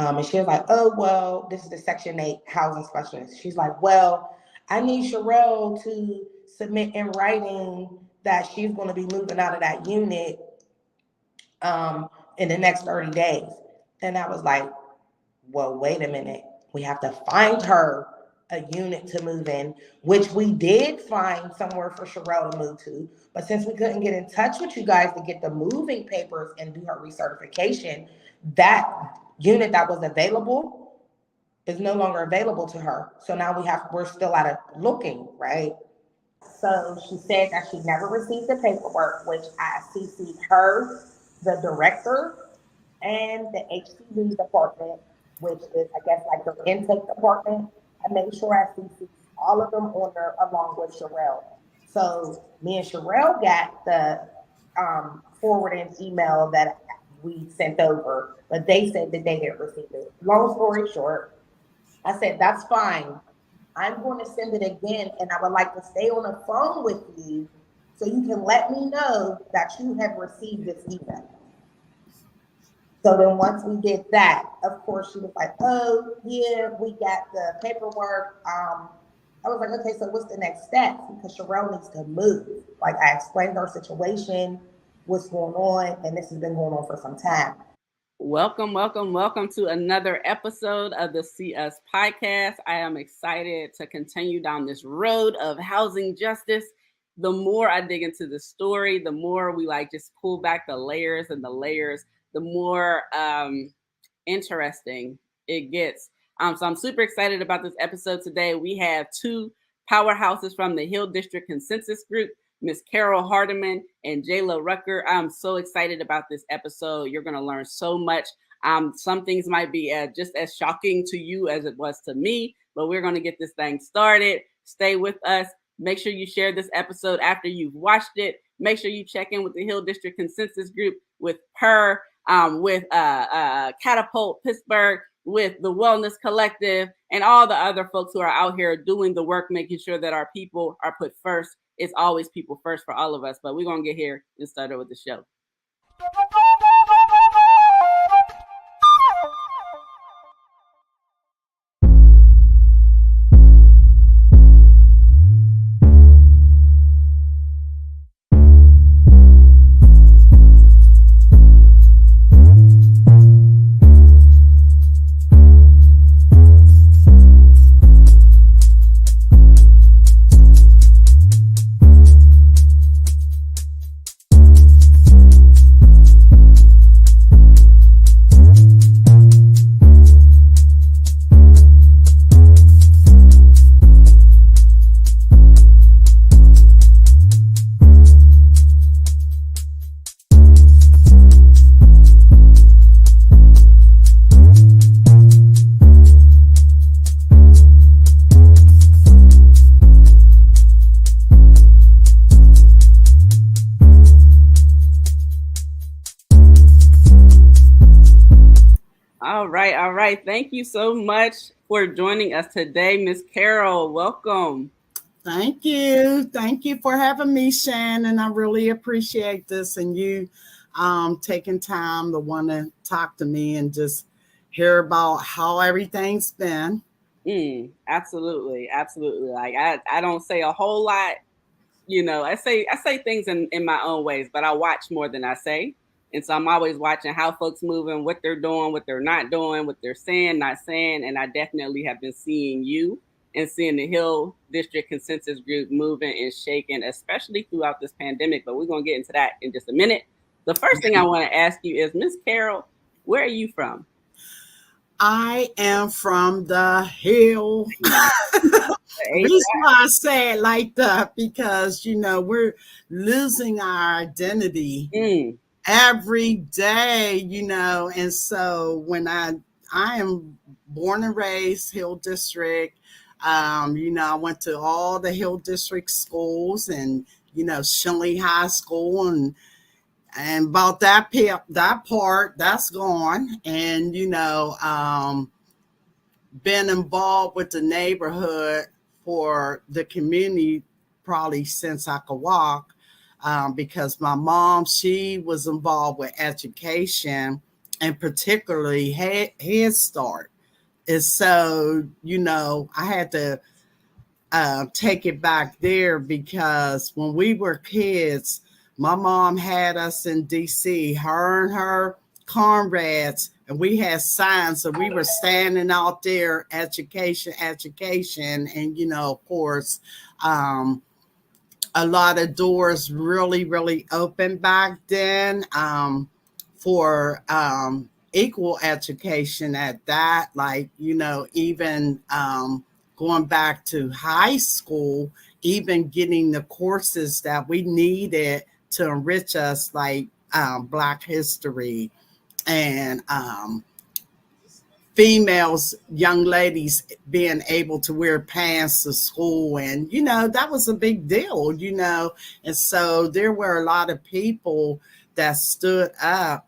And she was like, oh, well, this is the Section 8 housing specialist. She's like, well, I need Sherelle to submit in writing that she's going to be moving out of that unit in the next 30 days. And I was like, well, wait a minute. We have to find her a unit to move in, which we did find somewhere for Sherelle to move to. But since we couldn't get in touch with you guys to get the moving papers and do her recertification, that unit that was available is no longer available to her. So now we're still out of looking, right? So she said that she never received the paperwork, which I CC'd her, the director, and the HPV department, which is, I guess, like the intake department. I made sure I CC'd all of them on there along with Sherelle. So me and Sherelle got the forwarding email that we sent over, but they said that they didn't receive it. Long story short, I said, that's fine. I'm going to send it again, and I would like to stay on the phone with you so you can let me know that you have received this email. So then once we did that, of course, she was like, oh, yeah, we got the paperwork. I was like, okay, so what's the next step? Because Sherelle needs to move. Like, I explained our situation, what's going on, and this has been going on for some time. Welcome to another episode of the CS podcast. I am excited to continue down this road of housing justice. The more I dig into the story, the more we just pull back the layers, the more interesting it gets. So I'm super excited about this episode today. We have two powerhouses from the Hill District Consensus Group, Miss Carol Hardeman and Jala Rucker. I'm so excited about this episode. You're going to learn so much. Some things might be just as shocking to you as it was to me, but we're going to get this thing started. Stay with us. Make sure you share this episode after you've watched it. Make sure you check in with the Hill District Consensus Group, with PER, with Catapult Pittsburgh, with the Wellness Collective, and all the other folks who are out here doing the work, making sure that our people are put first. It's always people first for all of us, but we're going to get here and start with the show. All right. Thank you so much for joining us today, Miss Carol. Welcome. Thank you. Thank you for having me, Shannon. I really appreciate this and you taking time to want to talk to me and just hear about how everything's been. Absolutely. Like I don't say a whole lot. I say things in my own ways, but I watch more than I say. And so I'm always watching how folks moving, what they're doing, what they're not doing, what they're saying, not saying. And I definitely have been seeing you and seeing the Hill District Consensus Group moving and shaking, especially throughout this pandemic. But we're going to get into that in just a minute. The first thing I want to ask you is, Miss Carol, where are you from? I am from the Hill. Reason why I say it like that, because, we're losing our identity every day, and so when I am born and raised Hill District, I went to all the Hill District schools and, Shinley High School and about that part that's gone. And, been involved with the neighborhood for the community probably since I could walk. Because my mom, she was involved with education and particularly Head Start. And so, I had to take it back there because when we were kids, my mom had us in DC, her and her comrades, and we had signs. So we were standing out there, education, education. And, of course, a lot of doors really, really open back then for equal education at that. Like, even going back to high school, even getting the courses that we needed to enrich us, like Black history and females, young ladies being able to wear pants to school. And, that was a big deal, And so there were a lot of people that stood up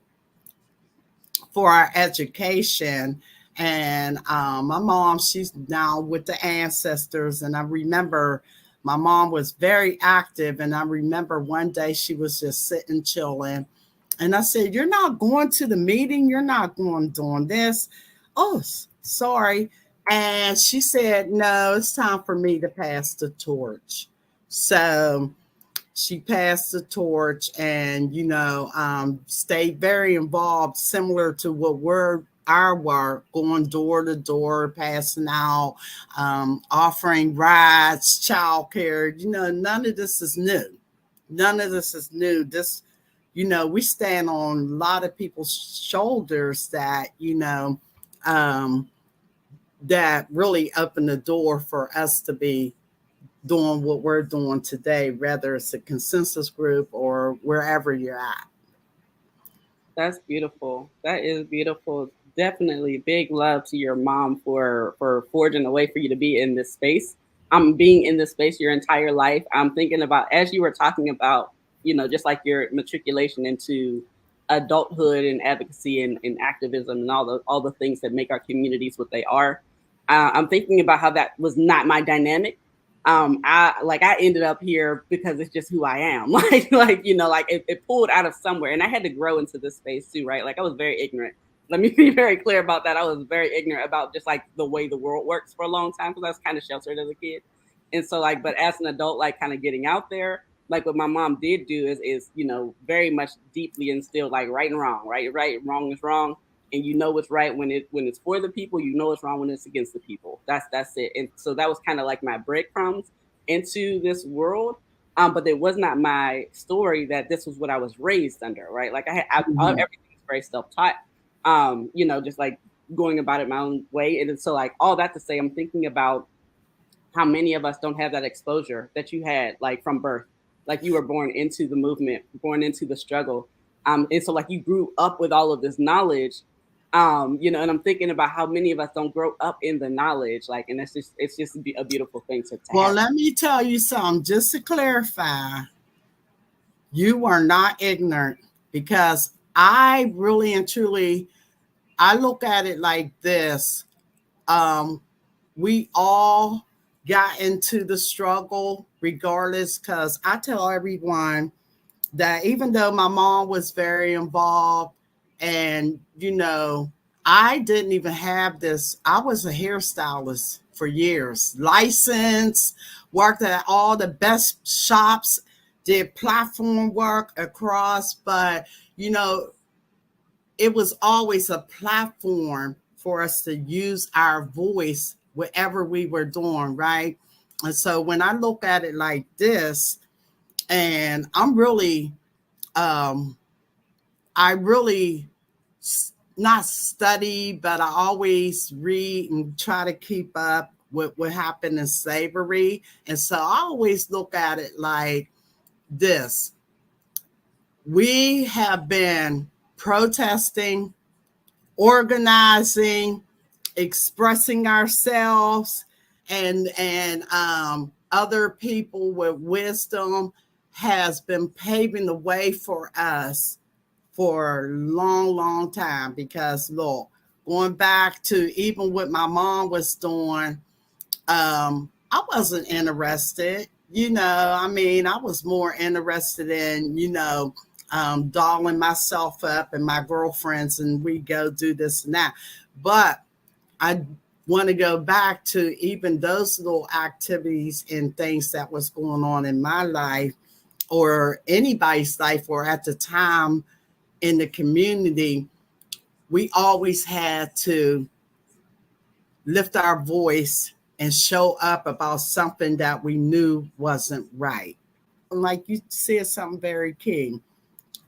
for our education. And my mom, she's now with the ancestors. And I remember my mom was very active. And I remember one day she was just sitting, chilling. And I said, "You're not going to the meeting? You're not going doing this?" "Oh, sorry." And she said, "No, it's time for me to pass the torch." So she passed the torch and, stayed very involved, similar to what our work, going door to door, passing out, offering rides, childcare. None of this is new. None of this is new. This, we stand on a lot of people's shoulders that, that really opened the door for us to be doing what we're doing today, whether it's a consensus group or wherever you're at. That's beautiful. That is beautiful. Definitely big love to your mom for forging a way for you to be in this space. Being in this space your entire life. I'm thinking about, as you were talking about, just like your matriculation into adulthood and advocacy and activism and all the things that make our communities what they are. I'm thinking about how that was not my dynamic. I ended up here because it's just who I am. It pulled out of somewhere, and I had to grow into this space too, right? Like I was very ignorant. Let me be very clear about that. I was very ignorant about just like the way the world works for a long time because I was kind of sheltered as a kid. And so but as an adult, like kind of getting out there, like what my mom did do is very much deeply instilled like right and wrong, right, wrong is wrong, and what's right when it's for the people, it's wrong when it's against the people. That's it. And so that was kind of like my breadcrumbs into this world. But it was not my story that this was what I was raised under, right? Like everything is very self-taught, just like going about it my own way. And so like all that to say, I'm thinking about how many of us don't have that exposure that you had like from birth. Like you were born into the movement, born into the struggle. And so like you grew up with all of this knowledge, and I'm thinking about how many of us don't grow up in the knowledge, like, and it's just a beautiful thing to Well, have. let me tell you something, just to clarify, you are not ignorant, because I really and truly, I look at it like this. We all got into the struggle regardless, because I tell everyone that even though my mom was very involved and, I didn't even have this. I was a hairstylist for years, licensed, worked at all the best shops, did platform work across, but, it was always a platform for us to use our voice whatever we were doing, right? And so when I look at it like this, and I'm really, I really not study, but I always read and try to keep up with what happened in slavery. And so I always look at it like this. We have been protesting, organizing, expressing ourselves, and other people with wisdom has been paving the way for us for a long, long time. Because look, going back to even what my mom was doing, I wasn't interested. I was more interested in, dolling myself up and my girlfriends, and we go do this and that. But I want to go back to even those little activities and things that was going on in my life or anybody's life, or at the time in the community. We always had to lift our voice and show up about something that we knew wasn't right. Like you said, something very key,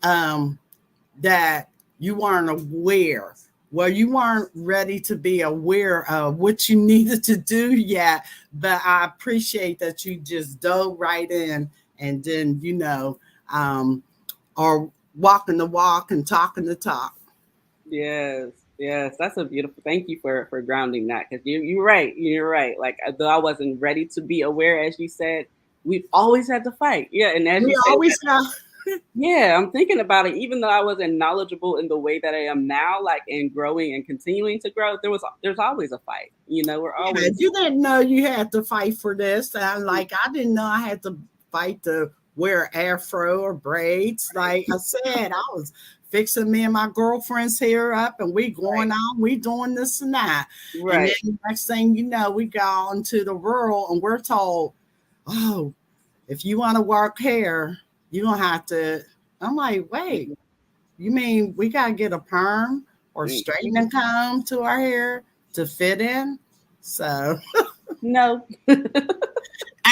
that you weren't aware. Well, you weren't ready to be aware of what you needed to do yet, but I appreciate that you just dove right in, and then, or walking the walk and talking the talk. Yes, yes, that's a beautiful. Thank you for grounding that, because you're right. You're right. Like, though I wasn't ready to be aware, as you said, we've always had to fight. Yeah, and as We you said, always have. yeah, I'm thinking about it. Even though I wasn't knowledgeable in the way that I am now, like in growing and continuing to grow, there's always a fight. We're always. You didn't know you had to fight for this. And I didn't know I had to fight to wear afro or braids. Like I said, I was fixing me and my girlfriend's hair up, and we going on, we doing this and that. Right. And then the next thing you know, we got into the world and we're told, oh, if you want to work hair, you're going to have to. I'm like, wait, you mean we got to get a perm or straightening comb to our hair to fit in? So no.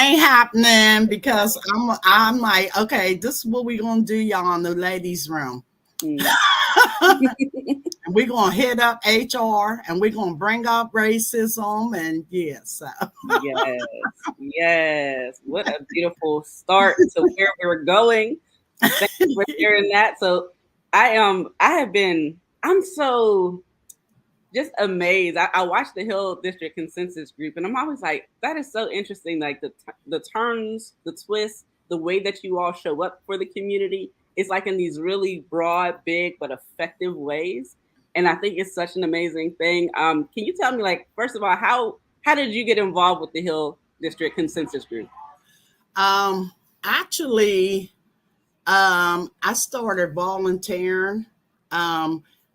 Ain't happening, because I'm like, okay, this is what we're going to do, y'all, in the ladies' room. And we're going to hit up HR, and we're going to bring up racism, and yes. Yes. What a beautiful start to where we're going. Thank you for sharing that. So I'm so just amazed. I watched the Hill District Consensus Group, and I'm always like, that is so interesting. Like the turns, the twists, the way that you all show up for the community. It's like in these really broad, big, but effective ways. And I think it's such an amazing thing. Can you tell me, like, first of all, how did you get involved with the Hill District Consensus Group? Actually, I started volunteering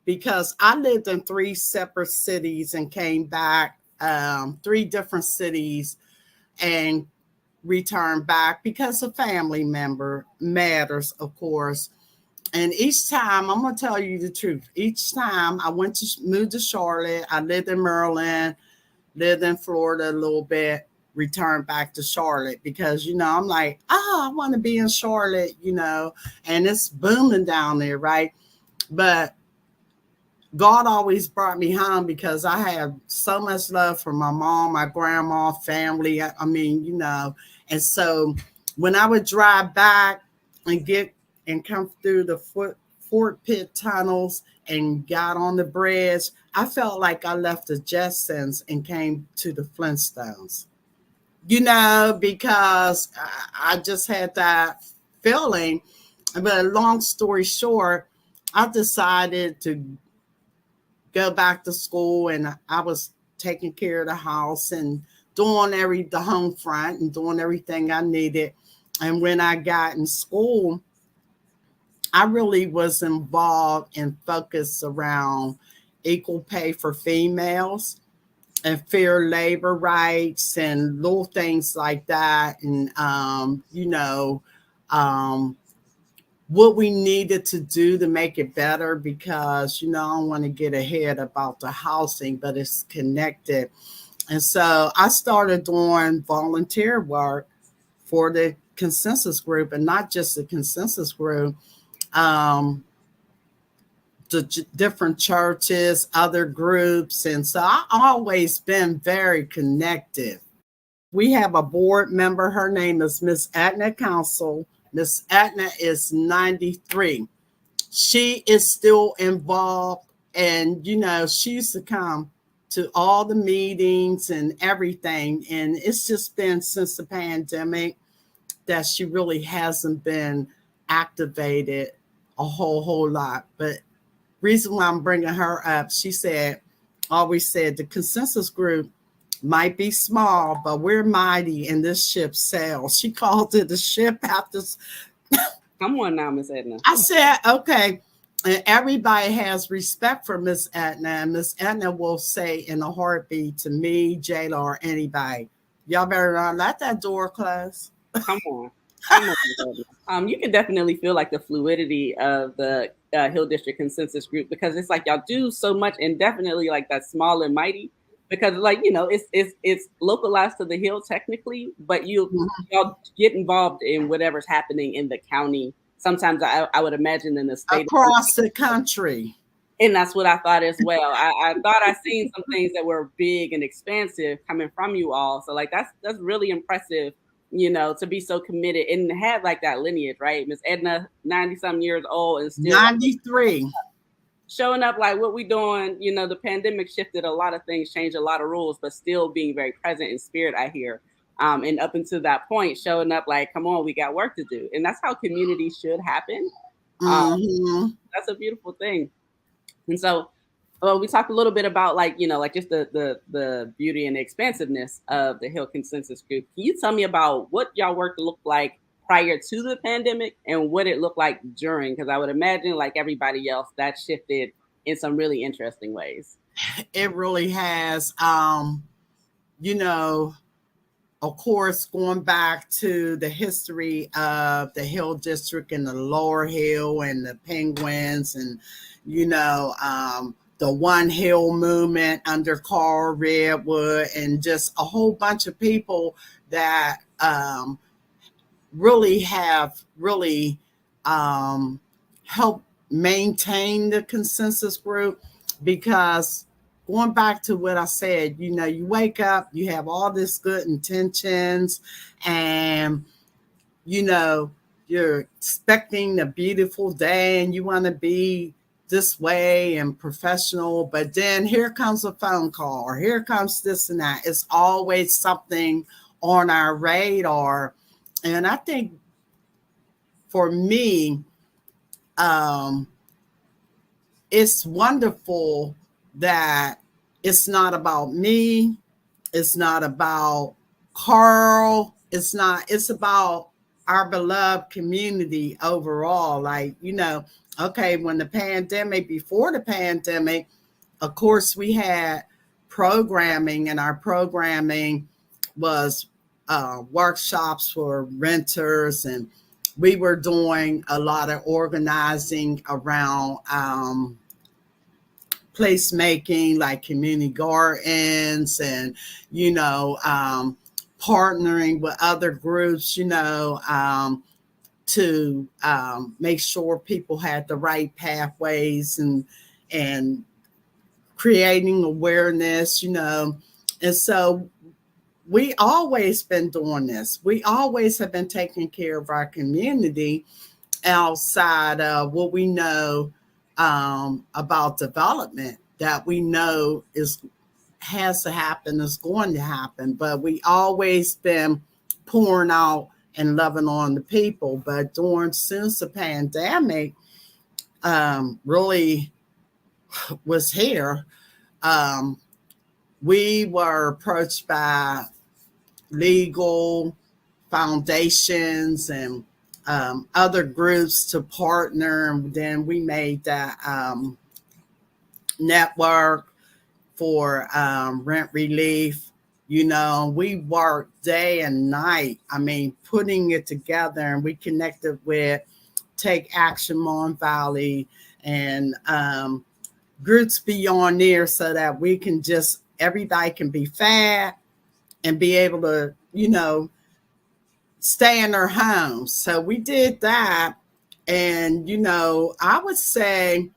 because I lived in 3 separate cities and came back, 3 different cities, and returned back because a family member matters, of course. And each time, I'm going to tell you the truth, each time I moved to Charlotte, I lived in Maryland, lived in Florida a little bit, returned back to Charlotte because, I'm like, I want to be in Charlotte, and it's booming down there, right? But God always brought me home because I have so much love for my mom, my grandma, family. I mean, and so when I would drive back and come through the Fort Pitt tunnels and got on the bridge, I felt like I left the Jetsons and came to the Flintstones, because I just had that feeling. But long story short, I decided to go back to school, and I was taking care of the house and doing the home front and doing everything I needed. And when I got in school, I really was involved and focused around equal pay for females and fair labor rights and little things like that. And, what we needed to do to make it better, because, I don't want to get ahead about the housing, but it's connected. And so I started doing volunteer work for the consensus group, and not just the consensus group, the different churches, other groups. And so I've always been very connected. We have a board member. Her name is Miss Edna Council. Miss Edna is 93. She is still involved, and she used to come to all the meetings and everything. And it's just been since the pandemic that she really hasn't been activated a whole lot. But reason why I'm bringing her up, she always said the consensus group might be small, but we're mighty, and this ship sails. She called it the ship after Come on now, Miss Edna. I said, okay. And everybody has respect for Miss Edna, and Miss Edna will say in a heartbeat to me, Jayla, or anybody, y'all better not let that door close. Come on. Come on, Miss Edna. You can definitely feel like the fluidity of the Hill District Consensus Group, because it's like y'all do so much, and definitely like that small and mighty, because like, you know, it's localized to the Hill technically, but y'all get involved in whatever's happening in the county. Sometimes I would imagine in the state across the country. And that's what I thought as well. I thought I seen some things that were big and expansive coming from you all. So like that's really impressive, you know, to be so committed and have like that lineage, right? Miss Edna, 90-some years old and still 93. Showing up like what we doing. You know, the pandemic shifted a lot of things, changed a lot of rules, but still being very present in spirit, I hear. And up until that point, showing up like, come on, we got work to do. And that's how community should happen. That's a beautiful thing. And so we talked a little bit about like, you know, like just the beauty and the expansiveness of the Hill Consensus Group. Can you tell me about what y'all work looked like prior to the pandemic and what it looked like during? Because I would imagine like everybody else that shifted in some really interesting ways. It really has. You know, of course, going back to the history of the Hill District and the Lower Hill and the Penguins and, you know, the One Hill movement under Carl Redwood and just a whole bunch of people that really have helped maintain the consensus group, because going back to what I said, you know, you wake up, you have all this good intentions, and, you know, you're expecting a beautiful day and you want to be this way and professional, but then here comes a phone call or here comes this and that. It's always something on our radar. And I think for me, it's wonderful that it's not about me. It's not about Carl. It's about our beloved community overall. Like, you know, okay, when before the pandemic, of course, we had programming, and our programming was workshops for renters, and we were doing a lot of organizing around placemaking, like community gardens, and, you know, partnering with other groups, you know, to make sure people had the right pathways and creating awareness, you know. And so we always been doing this. We always have been taking care of our community outside of what we know about development that we know has to happen, is going to happen. But we always been pouring out and loving on the people. But since the pandemic really was here, we were approached by legal foundations and other groups to partner. And then we made that network for rent relief. You know, we worked day and night. I mean, putting it together, and we connected with Take Action Mon Valley and groups beyond there, so that we can everybody can be fed and be able to, you know, stay in their homes. So we did that. And, you know, I would say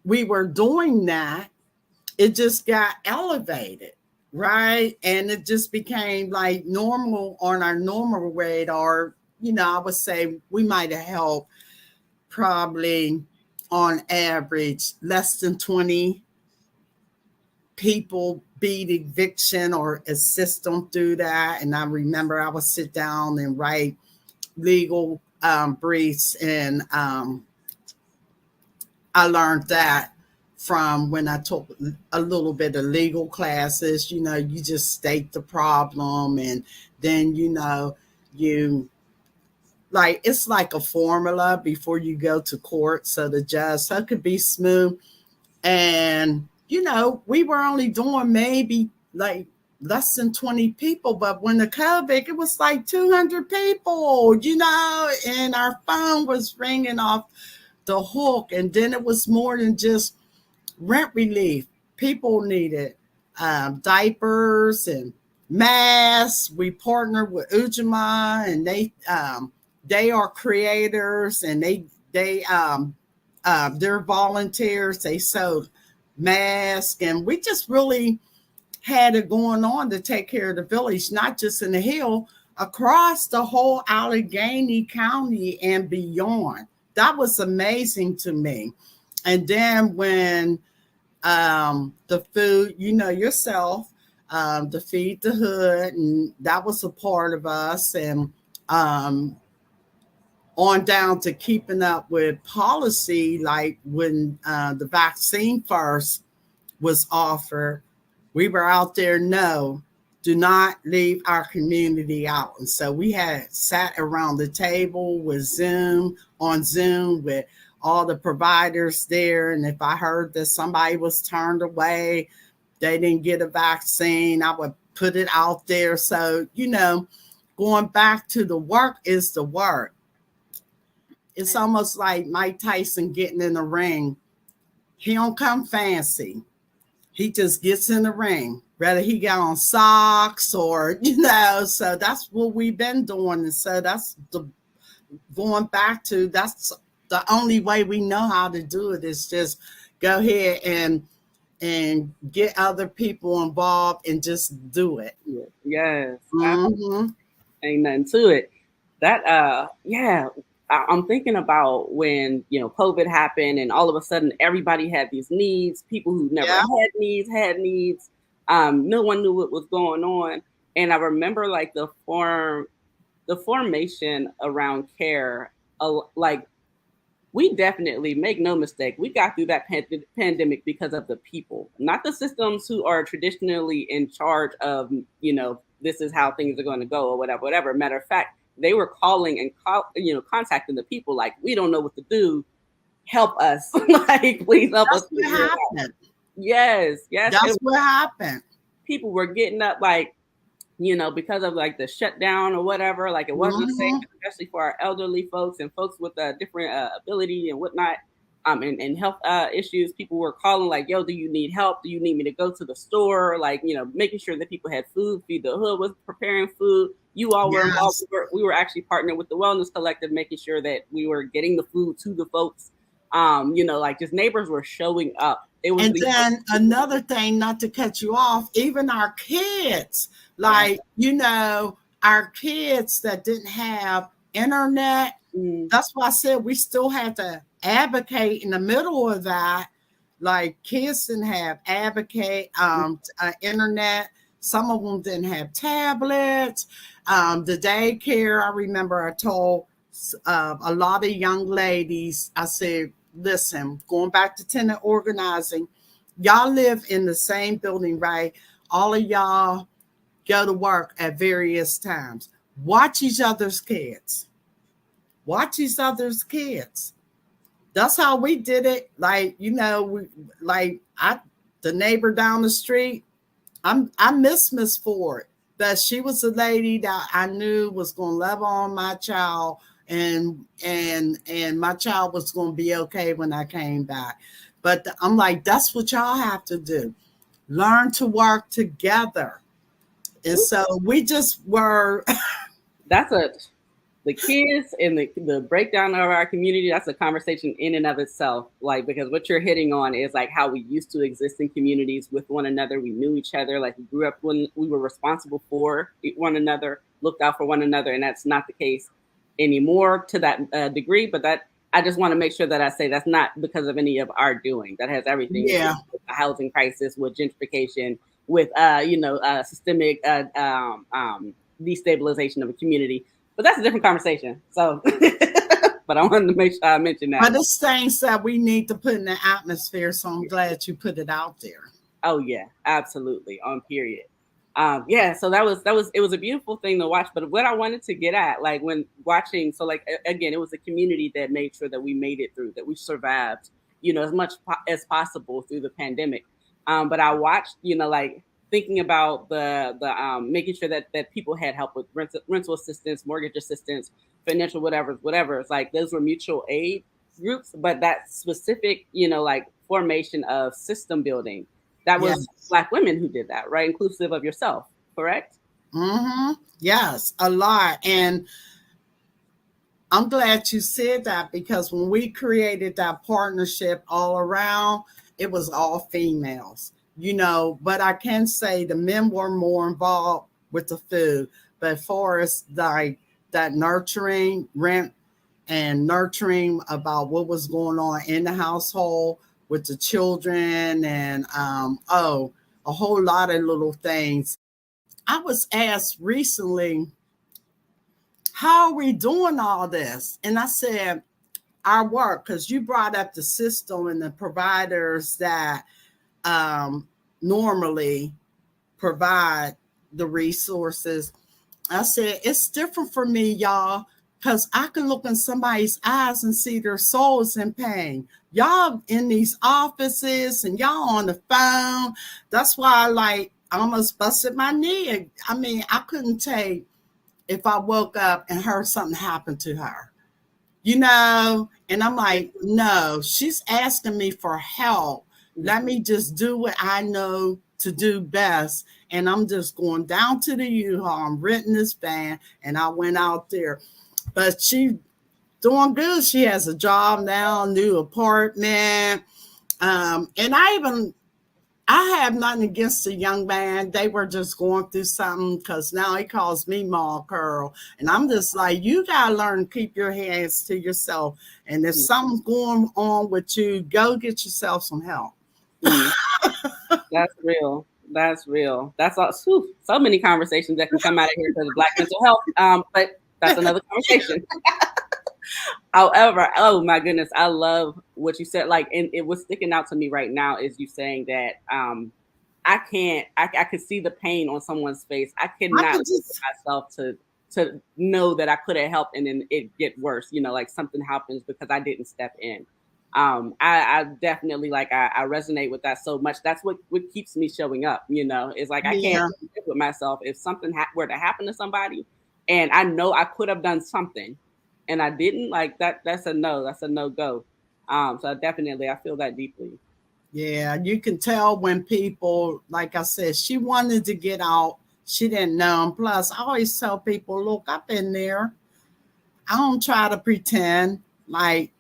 we were doing that. It just got elevated, right? And it just became like normal on our normal radar. You know, I would say we might have helped probably on average less than 20 people beat eviction or assist them through that. And I remember I would sit down and write legal briefs, and I learned that from when I took a little bit of legal classes. You know, you just state the problem, and then, you know, you like it's like a formula before you go to court, so the judge, so it could be smooth. And we were only doing maybe like less than 20 people, but when the COVID, it was like 200 people, and our phone was ringing off the hook. And then it was more than just rent relief. People needed diapers and masks. We partnered with Ujima, and they are creators, and they're volunteers. They sewed masks, and we just really had it going on to take care of the village, not just in the Hill, across the whole Allegheny County and beyond. That was amazing to me. And then when the food, yourself, to feed the hood, and that was a part of us, and on down to keeping up with policy, like when the vaccine first was offered, we were out there, no, do not leave our community out. And so we had sat around the table with on Zoom with all the providers there. And if I heard that somebody was turned away, they didn't get a vaccine, I would put it out there. So, going back to the work is the work. It's almost like Mike Tyson getting in the ring. He don't come fancy. He just gets in the ring, whether he got on socks or, so that's what we've been doing. And so that's going back to, that's the only way we know how to do it, is just go ahead and get other people involved and just do it. Yes. Mm-hmm. Ain't nothing to it. That, I'm thinking about when, COVID happened and all of a sudden everybody had these needs. People who never had needs. No one knew what was going on. And I remember like the formation around care, like we definitely, make no mistake, we got through that pandemic because of the people, not the systems who are traditionally in charge of, this is how things are going to go or whatever. Matter of fact, they were calling and contacting the people like, we don't know what to do. Help us. Like, please help us. What happened. Yes. That's what happened. People were getting up like, because of like the shutdown or whatever, like it wasn't safe, especially for our elderly folks and folks with a different ability and whatnot. And health issues. People were calling like, yo, do you need help? Do you need me to go to the store? Like, making sure that people had food. Feed the Hood was preparing food. You all were involved. We were actually partnering with the Wellness Collective, making sure that we were getting the food to the folks. Like just neighbors were showing up. And then another thing, not to cut you off, even our kids, like, our kids that didn't have internet. That's why I said we still had to advocate in the middle of that. Like kids didn't have internet. Some of them didn't have tablets. The daycare, I remember I told a lot of young ladies, I said, listen, going back to tenant organizing, y'all live in the same building, right? All of y'all go to work at various times. Watch each other's kids. That's how we did it. Like, the neighbor down the street, I miss Miss Ford, that she was a lady that I knew was going to love on my child, and my child was going to be okay when I came back. But I'm like, that's what y'all have to do. Learn to work together. And so we just were. The kids and the breakdown of our community, that's a conversation in and of itself. Like, because what you're hitting on is like how we used to exist in communities with one another. We knew each other. Like, we grew up when we were responsible for one another, looked out for one another. And that's not the case anymore to that degree. But that, I just want to make sure that I say that's not because of any of our doing. That has everything to do with the housing crisis, with gentrification, with systemic destabilization of a community. But that's a different conversation. So, but I wanted to make sure I mentioned that. But it's things that we need to put in the atmosphere. So I'm glad you put it out there. Oh yeah, absolutely. On period. Yeah, so that was it was a beautiful thing to watch. But what I wanted to get at, like when watching, so like again, it was a community that made sure that we made it through, that we survived, as much as possible through the pandemic. But I watched, like thinking about the making sure that people had help with rental assistance, mortgage assistance, financial whatever. It's like those were mutual aid groups, but that specific, like formation of system building, that Yeah. was Black women who did that, right? Inclusive of yourself, correct? Yes, a lot. And I'm glad you said that, because when we created that partnership all around, it was all females, but I can say the men were more involved with the food. But for us, like that nurturing, rent and nurturing about what was going on in the household with the children, and a whole lot of little things. I was asked recently, how are we doing all this? And I said, our work, because you brought up the system and the providers that normally provide the resources. I said, it's different for me, y'all, because I can look in somebody's eyes and see their souls in pain. Y'all in these offices and y'all on the phone. That's why I almost busted my knee. I mean, I couldn't take if I woke up and heard something happen to her, and I'm like, no, she's asking me for help. Let me just do what I know to do best. And I'm just going down to the U-Haul. I'm renting this van, and I went out there. But she doing good. She has a job now, new apartment. And I have nothing against the young man. They were just going through something, because now he calls me Ma Curl. And I'm just like, you got to learn to keep your hands to yourself. And if something's going on with you, go get yourself some help. That's real. That's real. That's all. So many conversations that can come out of here because of Black mental health. But that's another conversation. However, oh my goodness, I love what you said. Like, and it was sticking out to me right now is you saying that I could see the pain on someone's face. I cannot look at myself to know that I could have helped and then it get worse, like something happens because I didn't step in. I definitely I resonate with that so much. That's what keeps me showing up, it's like I can't live with myself. If something were to happen to somebody and I know I could have done something and I didn't, like that's a no-go. So definitely I feel that deeply. Yeah, you can tell when people, like I said, she wanted to get out. She didn't know. And plus, I always tell people, look, I've been there. I don't try to pretend like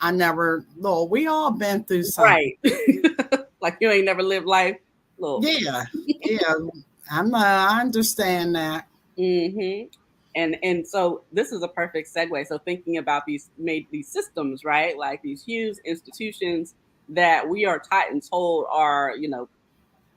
I never, Lord, we all been through something. Right. Like you ain't never lived life. Lord. Yeah. I understand that. And so this is a perfect segue. So thinking about these systems, right? Like these huge institutions that we are taught and told are,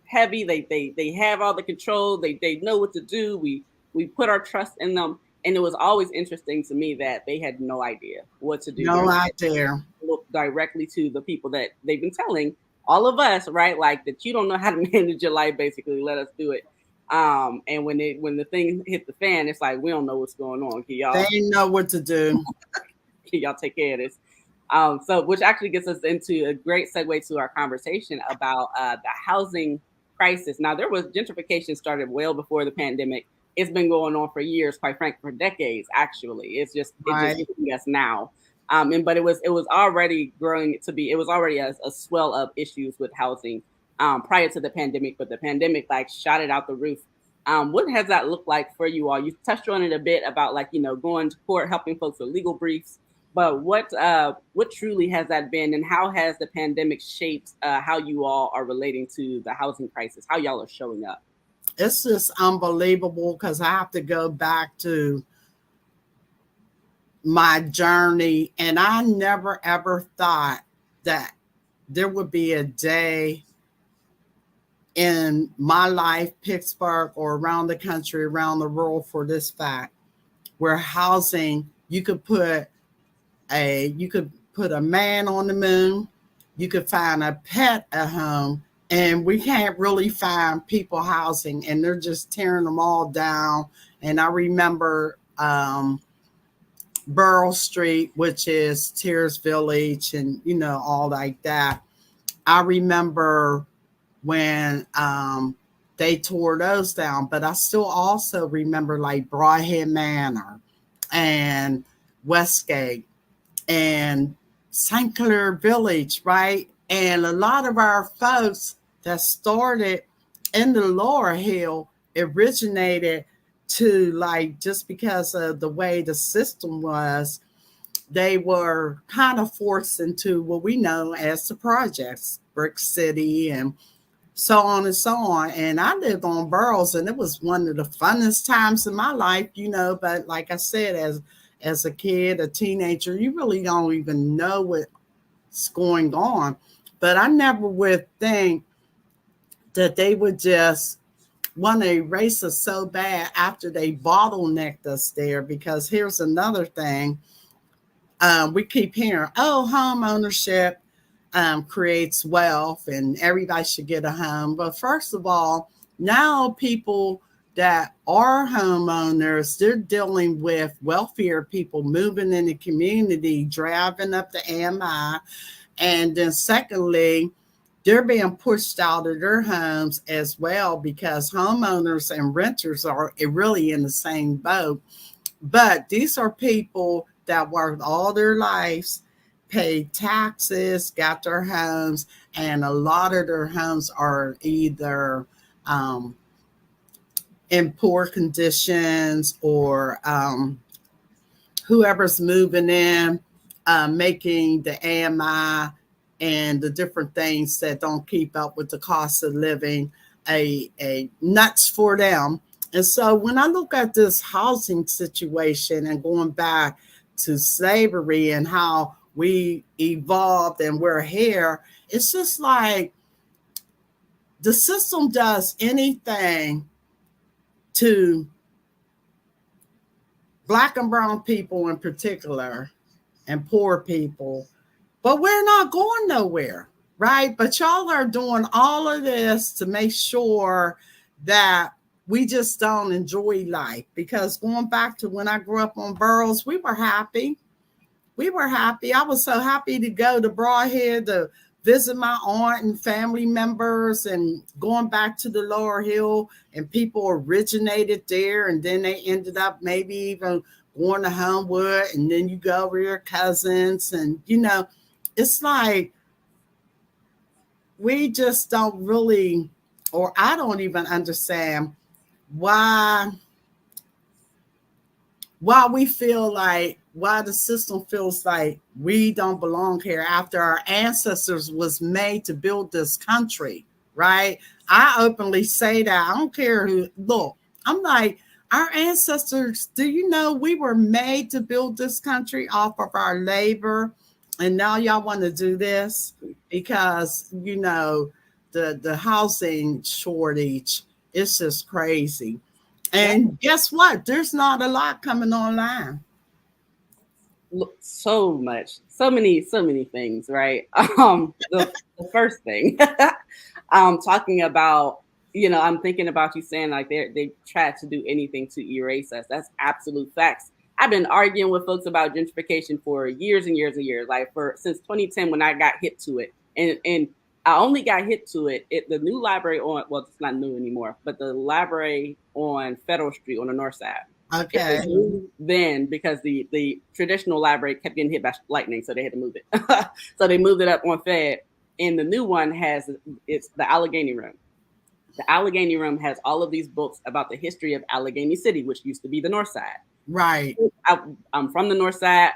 heavy. They have all the control. They know what to do. We put our trust in them. And it was always interesting to me that they had no idea what to do. No idea. Look directly to the people that they've been telling all of us, right? Like that you don't know how to manage your life, basically. Let us do it. And when the thing hit the fan, it's like we don't know what's going on. Can y'all? They know what to do. Can y'all take care of this? So which actually gets us into a great segue to our conversation about the housing crisis. Now there was gentrification started well before the pandemic. It's been going on for years, quite frankly, for decades. Actually, it's just hitting us now. But it was already growing to be. It was already a swell of issues with housing prior to the pandemic, but the pandemic shot it out the roof. What has that looked like for you all? You touched on it a bit about going to court, helping folks with legal briefs. But what truly has that been, and how has the pandemic shaped how you all are relating to the housing crisis? How y'all are showing up? It's just unbelievable because I have to go back to my journey, and I never ever thought that there would be a day in my life, Pittsburgh or around the country, around the world, for this fact, where housing, you could put a man on the moon, you could find a pet at home, and we can't really find people housing, and they're just tearing them all down. And I remember Burl Street, which is Tears Village, and all like that. I remember when they tore those down, but I still also remember like Broadhead Manor and Westgate and St. Clair Village, right? And a lot of our folks that started in the lower hill originated to, like, just because of the way the system was, they were kind of forced into what we know as the projects, Brick City, and so on and so on. And I lived on Burroughs, and it was one of the funnest times in my life, but like I said, as a kid, a teenager, you really don't even know what's going on. But I never would think that they would just want to erase us so bad after they bottlenecked us there. Because here's another thing. We keep hearing, oh, home ownership creates wealth and everybody should get a home. But first of all, now people that are homeowners, they're dealing with wealthier people moving in the community, driving up the AMI. And then secondly, they're being pushed out of their homes as well, because homeowners and renters are really in the same boat. But these are people that worked all their lives, paid taxes, got their homes, and a lot of their homes are either in poor conditions, or whoever's moving in, making the AMI and the different things that don't keep up with the cost of living a nuts for them. And so when I look at this housing situation and going back to slavery and how we evolved and we're here, it's just like the system does anything to Black and brown people in particular, and poor people, but we're not going nowhere, right? But y'all are doing all of this to make sure that we just don't enjoy life. Because going back to when I grew up on Burroughs, we were happy. We were happy. I was so happy to go to Broadhead to visit my aunt and family members, and going back to the lower hill, and people originated there, and then they ended up maybe even going to Homewood, and then you go over your cousins, and it's like we just don't really, or I don't even understand why we feel like, why the system feels like we don't belong here after our ancestors was made to build this country, right? I openly say that. I don't care who. Look, I'm like, our ancestors, do you know we were made to build this country off of our labor? And now y'all want to do this because, the housing shortage, it's just crazy. And guess what? There's not a lot coming online. So much, so many things, right? The first thing, talking about, I'm thinking about you saying like they tried to do anything to erase us. That's absolute facts. I've been arguing with folks about gentrification for years and years and years, like since 2010 when I got hit to it, and I only got hit to it. The new library on, well, it's not new anymore, but the library on Federal Street on the north side. Okay. Then because the traditional library kept getting hit by lightning, so they had to move it. So they moved it up on Fed, and the new one it's the Allegheny Room. The Allegheny Room has all of these books about the history of Allegheny City, which used to be the north side. Right. I'm from the north side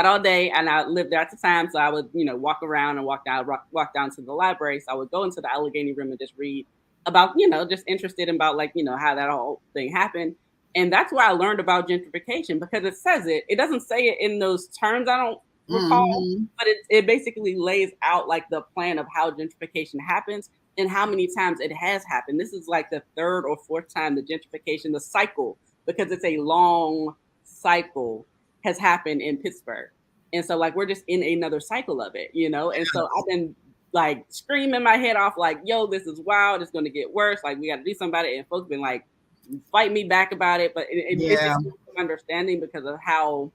all day, and I lived there at the time, so I would walk around and walk down to the library. So I would go into the Allegheny Room and just read about just interested in about like how that whole thing happened. And that's where I learned about gentrification, because it says it doesn't say it in those terms, I don't recall, but it basically lays out like the plan of how gentrification happens and how many times it has happened. This is like the third or fourth time the gentrification, the cycle, because it's a long cycle, has happened in Pittsburgh. And so like we're just in another cycle of it, and so I've been like screaming my head off, like, yo, this is wild. It's going to get worse. Like, we got to do something about it. And folks been like, fight me back about it. But it's just understanding because of how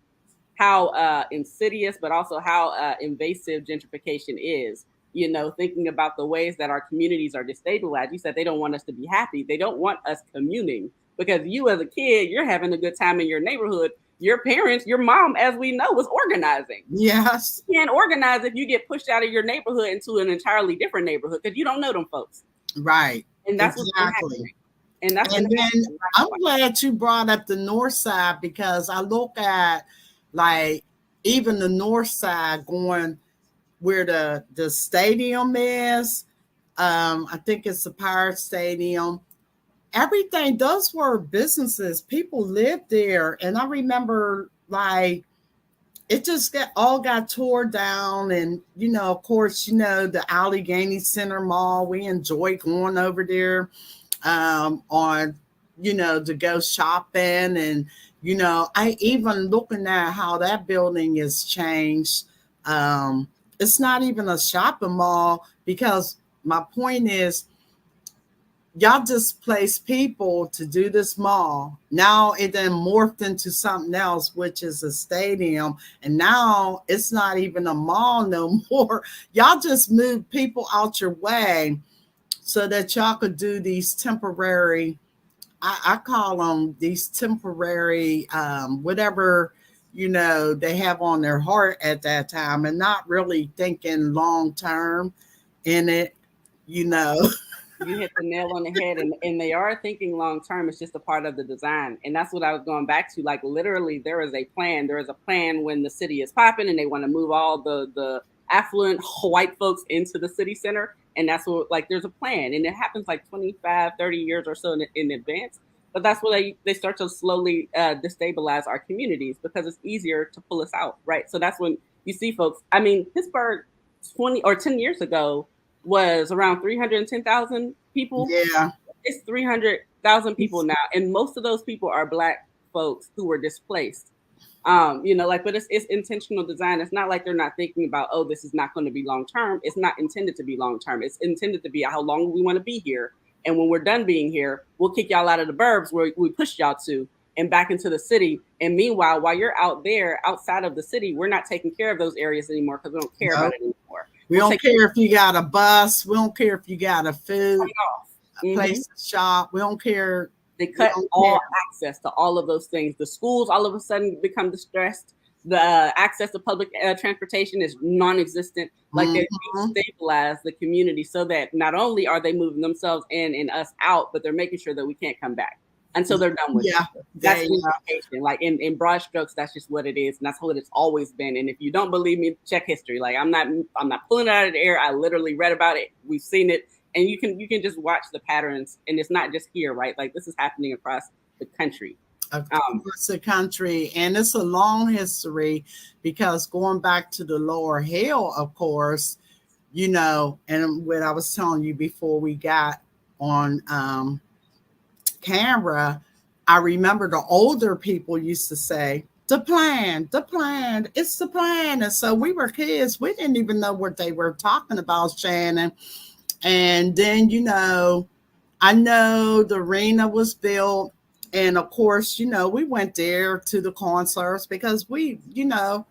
insidious, but also how invasive gentrification is. You know, thinking about the ways that our communities are destabilized. You said they don't want us to be happy. They don't want us communing because you as a kid, you're having a good time in your neighborhood. Your parents, your mom, as we know, was organizing. Yes. You can't organize if you get pushed out of your neighborhood into an entirely different neighborhood because you don't know them folks. Right. And that's exactly. And that's and then I'm glad you brought up the north side because I look at like even the north side going where the stadium is. I think it's the Pirate Stadium. Everything, those were businesses. People lived there. And I remember like it just got tore down. And, you know, of course, you know, the Allegheny Center Mall, we enjoy going over there on, you know, to go shopping. And, you know, I even looking at how that building is changed. It's not even a shopping mall because my point is y'all displaced people to do this mall. Now it then morphed into something else, which is a stadium. And now it's not even a mall no more. Y'all just moved people out your way so that y'all could do these temporary, I call them these temporary, whatever, you know, they have on their heart at that time and not really thinking long term in it, you know. You hit the nail on the head, and they are thinking long term. It's just a part of the design, and that's what I was going back to. Like literally, there is a plan. There is a plan when the city is popping, and they want to move all the affluent white folks into the city center, and that's what like there's a plan, and it happens like 25, 30 years or so in advance. But that's what they start to slowly destabilize our communities because it's easier to pull us out, right? So that's when you see folks. I mean, Pittsburgh 20 or 10 years ago was around 310,000 people. Yeah. It's 300,000 people now. And most of those people are Black folks who were displaced. You know, like, but it's intentional design. It's not like they're not thinking about, oh, this is not going to be long term. It's not intended to be long term. It's intended to be how long we want to be here. And when we're done being here, we'll kick y'all out of the burbs where we pushed y'all to and back into the city. And meanwhile, while you're out there outside of the city, we're not taking care of those areas anymore because we don't care about it anymore. We don't care if you got a bus. We don't care if you got a food, a place to shop. We don't care. They cut all access to all of those things. The schools all of a sudden become distressed. The access to public transportation is non-existent. Like they destabilize the community so that not only are they moving themselves in and us out, but they're making sure that we can't come back until they're done with it. That's education. Like in broad strokes, that's just what it is, and that's what it's always been. And if you don't believe me, check history. Like I'm not pulling it out of the air. I literally read about it. We've seen it, and you can just watch the patterns. And it's not just here, right? Like this is happening across the country. Across the country, and it's a long history because going back to the Lower Hill, of course, you know, and what I was telling you before we got on camera, I remember the older people used to say, the plan, it's the plan. And so we were kids. We didn't even know what they were talking about, Shannon. And then, you know, I know the arena was built. And of course, you know, we went there to the concerts because we, you know,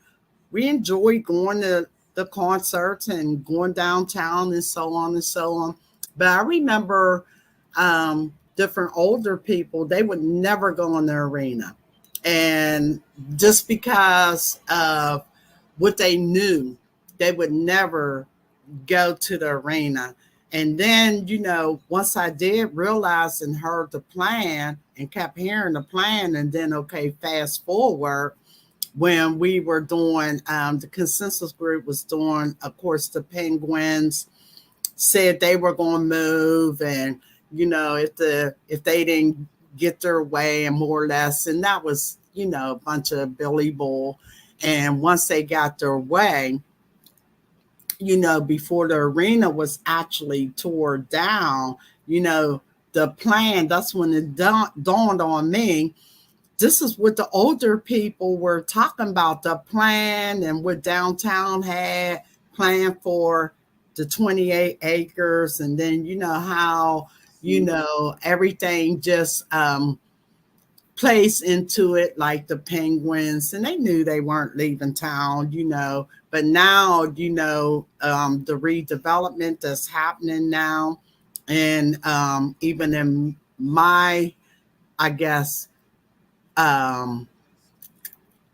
we enjoyed going to the concerts and going downtown and so on and so on. But I remember different older people, they would never go in the arena. And just because of what they knew, they would never go to the arena. And then, you know, once I did realize and heard the plan and kept hearing the plan, and then, okay, fast forward, when we were doing, the consensus group was doing, of course, the Penguins said they were going to move, and, you know, if they didn't get their way and more or less, and that was, you know, a bunch of Billy Bull. And once they got their way, you know, before the arena was actually tore down, you know, the plan, that's when it dawned on me. This is what the older people were talking about, the plan and what downtown had planned for the 28 acres, and then you know how everything just plays into it, like the penguins, and they knew they weren't leaving town, but now the redevelopment that's happening now, and even in my, I guess,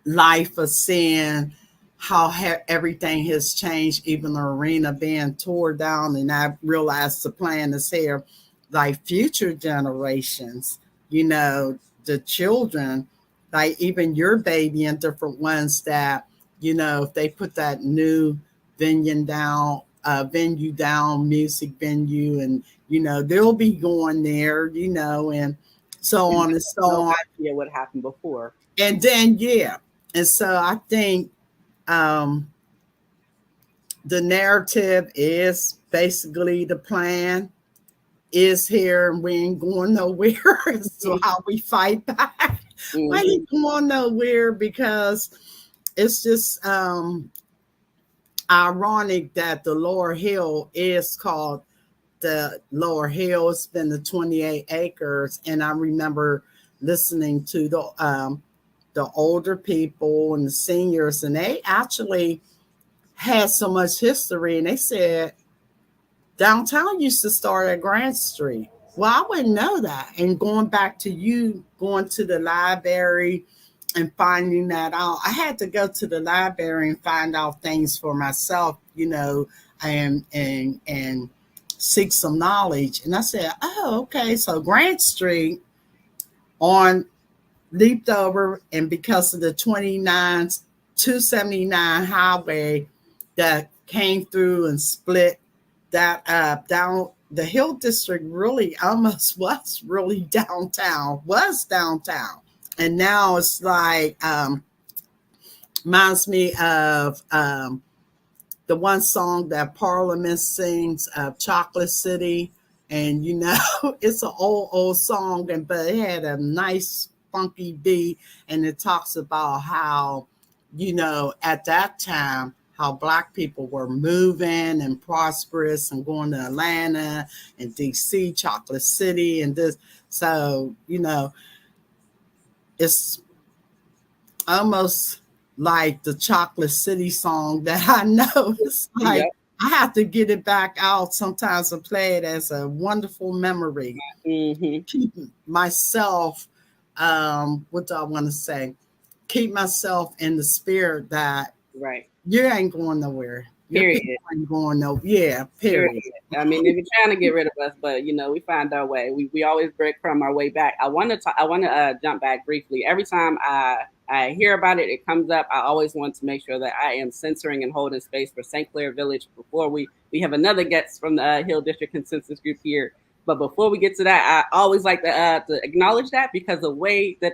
life of seeing how everything has changed, even the arena being tore down, and I realized the plan is here, like future generations, the children, like even your baby and different ones that, if they put that new venue down, music venue, and they'll be going there, and so on and so on. Yeah, what happened before. And then and so I think the narrative is basically the plan is here, and we ain't going nowhere. So how we fight back. We ain't going nowhere, because it's just ironic that the lower hill is called the lower hill. It's been the 28 acres. And I remember listening to the older people and the seniors, and they actually had so much history, and they said downtown used to start at Grand Street. Well, I wouldn't know that. And going back to you going to the library and finding that out, I had to go to the library and find out things for myself, and seek some knowledge. And I said, oh, okay, so Grand Street on leaped over, and because of the 279 highway that came through and split that up, down the Hill District really almost was downtown, and now it's like reminds me of the one song that Parliament sings, Chocolate City, and it's an old song, but it had a nice funky beat, and it talks about how at that time how Black people were moving and prosperous and going to Atlanta and DC, Chocolate City, and this. So it's almost like the Chocolate City song that I know. It's like I have to get it back out sometimes and play it as a wonderful memory. Keep myself, what do I want to say? Keep myself in the spirit that you ain't going nowhere. Period. Ain't going nowhere. Yeah, period. I mean, they've been trying to get rid of us, but we find our way. We always breadcrumb our way back. I want to jump back briefly. Every time I hear about it, it comes up. I always want to make sure that I am censoring and holding space for St. Clair Village before we have another guest from the Hill District Consensus Group here. But before we get to that, I always like to acknowledge that, because the way that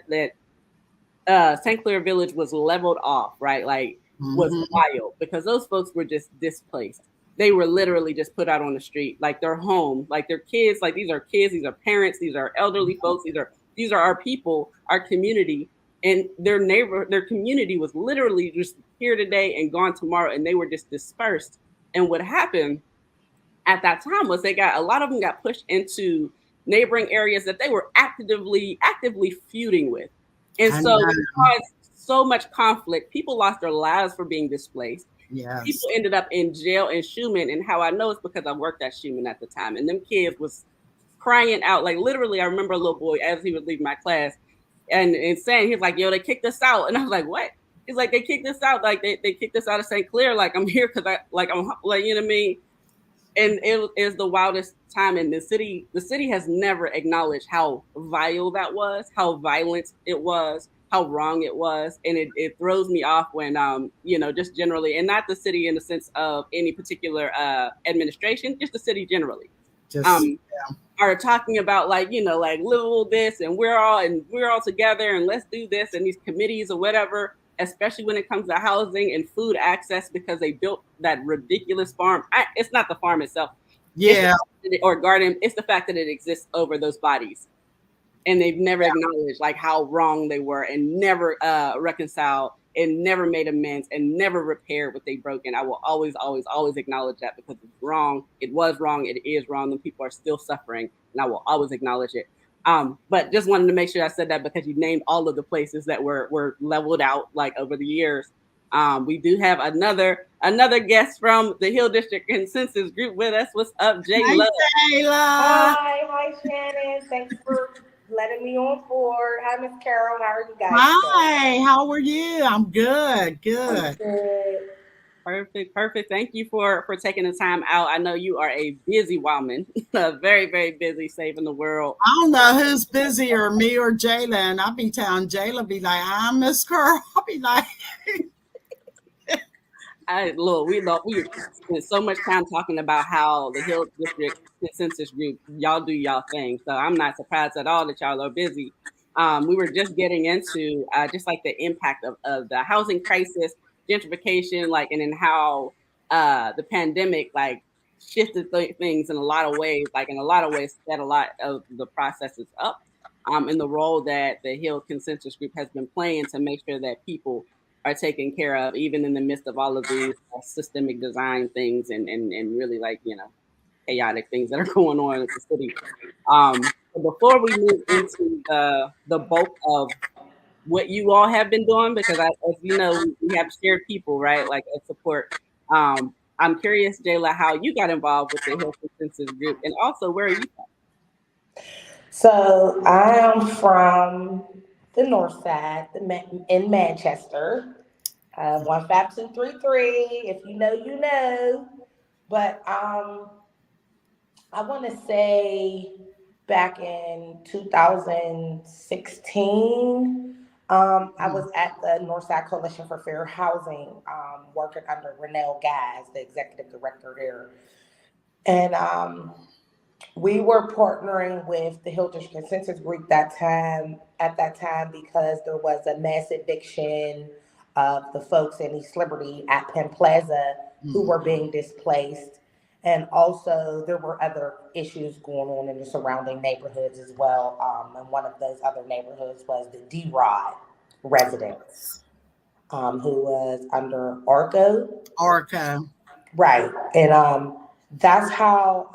St. Clair Village was leveled off, right? Like, was wild, because those folks were just displaced. They were literally just put out on the street, like their home, like their kids, like these are kids, these are parents, these are elderly folks, these are our people, our community, and their community was literally just here today and gone tomorrow, and they were just dispersed. And what happened at that time was a lot of them got pushed into neighboring areas that they were actively feuding with. And so it caused so much conflict. People lost their lives for being displaced. Yes. People ended up in jail in Schumann. And how I know is because I worked at Schumann at the time. And them kids was crying out. Like, literally, I remember a little boy as he would leave my class and saying, he was like, yo, they kicked us out. And I was like, what? He's like, they kicked us out. Like, they kicked us out of St. Clair. Like, I'm here because I'm like, you know what I mean? And it is the wildest time. And the city has never acknowledged how vile that was, how violent it was, how wrong it was. And it throws me off when, just generally, and not the city in the sense of any particular administration, just the city generally, are talking about like little this, and we're all together, and let's do this, and these committees or whatever, especially when it comes to housing and food access, because they built that ridiculous farm. It's not the farm itself. Or garden. It's the fact that it exists over those bodies. And they've never acknowledged like how wrong they were, and never reconciled and never made amends and never repaired what they broke. And I will always, always, always acknowledge that because it's wrong. It was wrong. It is wrong. And people are still suffering. And I will always acknowledge it. But just wanted to make sure I said that because you named all of the places that were leveled out like over the years. We do have another guest from the Hill District Consensus Group with us. What's up, Jayla? Jayla. Hi, Shannon. Thanks for letting me on board. Hi, Miss Carol. How are you guys? Hi, how are you? I'm good. I'm good. Perfect. Thank you for taking the time out. I know you are a busy woman, very, very busy saving the world. I don't know who's busier, me or Jayla. And I'll be telling Jayla, be like, I'm Miss Carl. I'll be like, we spent so much time talking about how the Hill District Consensus Group, y'all do y'all thing. So I'm not surprised at all that y'all are busy. We were just getting into just like the impact of the housing crisis, gentrification, like, and then how the pandemic like shifted things in a lot of ways, like in a lot of ways set a lot of the processes up, and the role that the Hill Consensus Group has been playing to make sure that people are taken care of, even in the midst of all of these systemic design things and really like, chaotic things that are going on in the city. Before we move into the bulk of what you all have been doing, because as you know, we have shared people, right? Like as support. I'm curious, Jayla, how you got involved with the Hill Consensus Group, and also where are you from? So I am from the north side, in Manchester, 15233. If you know, you know. But I want to say back in 2016, I was at the Northside Coalition for Fair Housing, working under Renelle Guys, the executive director there. And we were partnering with the Hill District Consensus Group at that time because there was a mass eviction of the folks in East Liberty at Penn Plaza who were being displaced. And also there were other issues going on in the surrounding neighborhoods as well. And one of those other neighborhoods was the D-Rod residents, who was under ARCO. Orca. Right. And that's how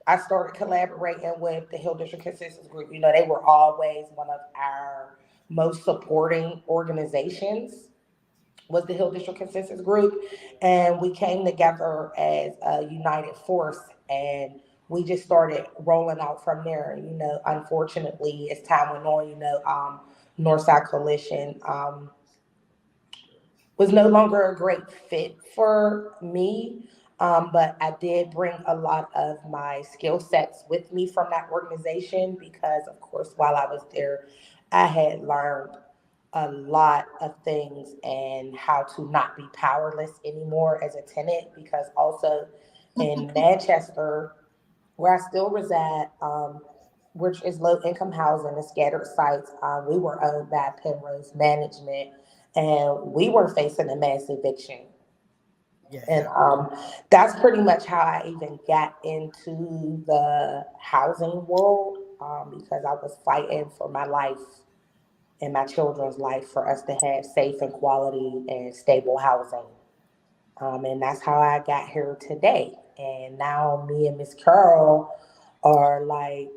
I started collaborating with the Hill District Consensus Group. You know, they were always one of our most supporting organizations, was the Hill District Consensus Group. And we came together as a united force, and we just started rolling out from there. You know, unfortunately, as time went on, Northside Coalition was no longer a great fit for me. But I did bring a lot of my skill sets with me from that organization because, of course, while I was there, I had learned a lot of things and how to not be powerless anymore as a tenant. Because also in Manchester, where I still reside, which is low income housing and scattered sites, we were owned by Penrose Management, and we were facing a mass eviction. Yeah. And that's pretty much how I even got into the housing world, because I was fighting for my life and my children's life for us to have safe and quality and stable housing. And that's how I got here today. And now me and Miss Carol are like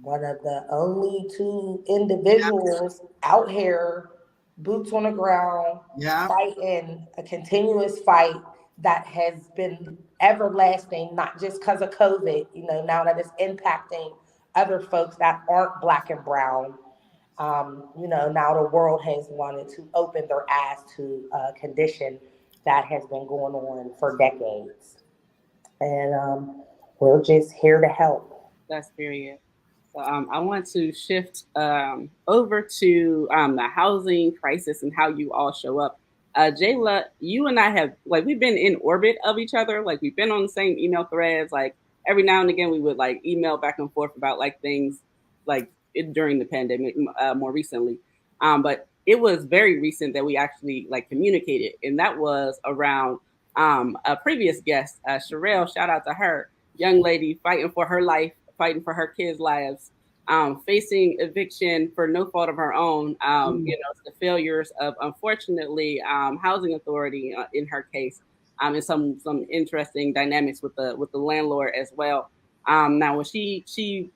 one of the only two individuals out here, boots on the ground, Yeah. fighting a continuous fight that has been everlasting, not just because of COVID, now that it's impacting other folks that aren't black and brown. Now the world has wanted to open their eyes to a condition that has been going on for decades. And we're just here to help. That's period. So I want to shift over to the housing crisis and how you all show up. Jayla, you and I have we've been in orbit of each other. Like we've been on the same email threads. Like every now and again, we would like email back and forth about like things like during the pandemic, more recently. But it was very recent that we actually like communicated, and that was around a previous guest, Sherelle. Shout out to her, young lady fighting for her life, fighting for her kids' lives, facing eviction for no fault of her own. The failures of, unfortunately, housing authority in her case, and some interesting dynamics with the landlord as well. Now, when she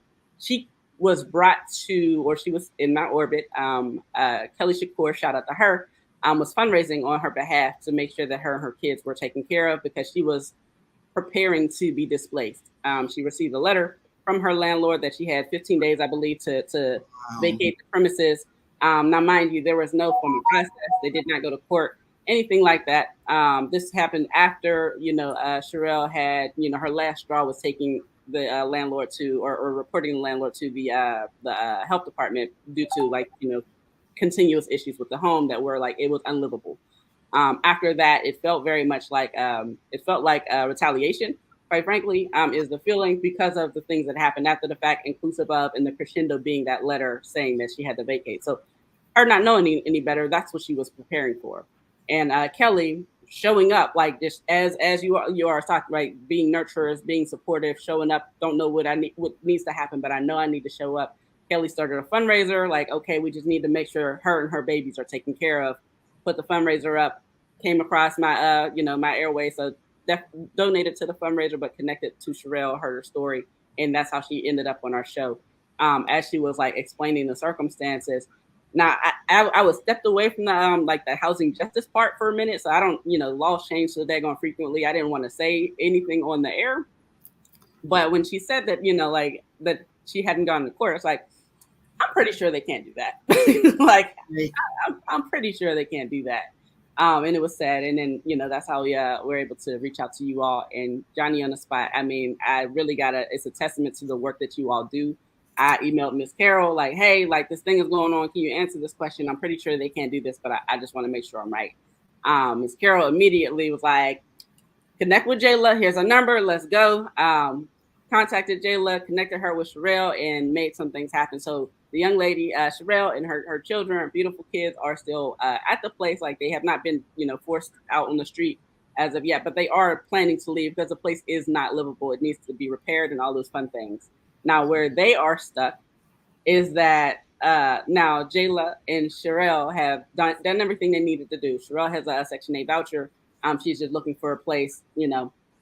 was brought to, or she was in my orbit, Kelly Shakur, shout out to her, was fundraising on her behalf to make sure that her and her kids were taken care of because she was preparing to be displaced. She received a letter from her landlord that she had 15 days, I believe, to vacate the premises. Now, mind you, there was no formal process. They did not go to court, anything like that. This happened after, Sherelle had, her last straw was taking the landlord to, or reporting the landlord to the health department due to continuous issues with the home that were it was unlivable. After that, it felt very much like retaliation. Quite frankly, is the feeling because of the things that happened after the fact, inclusive of, and the crescendo being that letter saying that she had to vacate. So, her not knowing any better, that's what she was preparing for. And Kelly showing up just as you are talking, right, being nurturers, being supportive, showing up. Don't know what needs to happen, but I know I need to show up. Kelly started a fundraiser. Okay, we just need to make sure her and her babies are taken care of. Put the fundraiser up. Came across my my airway, so donated to the fundraiser, but connected to Sherelle, heard her story, and that's how she ended up on our show. As she was explaining the circumstances. Now I was stepped away from the the housing justice part for a minute, so I don't laws change so daggone frequently. I didn't want to say anything on the air, but when she said that that she hadn't gone to court, it's I'm pretty sure they can't do that. I'm pretty sure they can't do that. And it was sad. And then, that's how we were able to reach out to you all. And Johnny on the spot, I mean, I really it's a testament to the work that you all do. I emailed Miss Carol, hey, this thing is going on. Can you answer this question? I'm pretty sure they can't do this, but I just want to make sure I'm right. Miss Carol immediately was connect with Jayla. Here's a number. Let's go. Contacted Jayla, connected her with Sherelle, and made some things happen. So the young lady, Sherelle, and her children, her beautiful kids, are still at the place. They have not been, forced out on the street as of yet, but they are planning to leave because the place is not livable. It needs to be repaired and all those fun things. Now, where they are stuck is that now Jayla and Sherelle have done everything they needed to do. Sherelle has a Section 8 voucher. She's just looking for a place.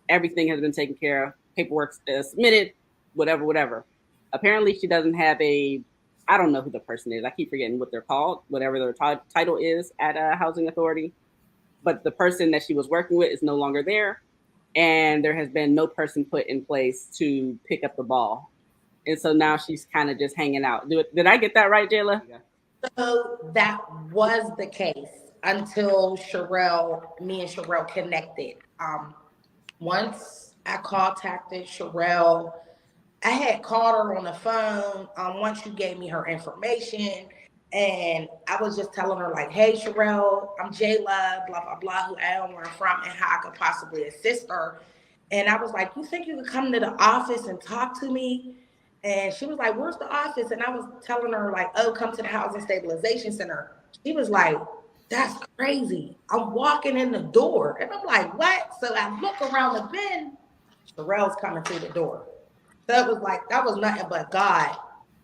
Everything has been taken care of. Paperwork submitted, whatever. Apparently, she doesn't have I don't know who the person is. I keep forgetting what they're called, whatever their title is at a housing authority. But the person that she was working with is no longer there. And there has been no person put in place to pick up the ball. And so now she's kind of just hanging out. Did I get that right, Jayla? So that was the case until me and Sherelle connected. Once I contacted Sherelle, I had called her on the phone once you gave me her information, and I was just telling her hey, Sherelle, I'm Jayla, blah, blah, blah, who I am, where I'm from, and how I could possibly assist her. And I was you think you could come to the office and talk to me? And she was where's the office? And I was telling her oh, come to the Housing Stabilization Center. She was that's crazy. I'm walking in the door. And I'm what? So I look around the bend, Sherelle's coming through the door. So it was that was nothing but God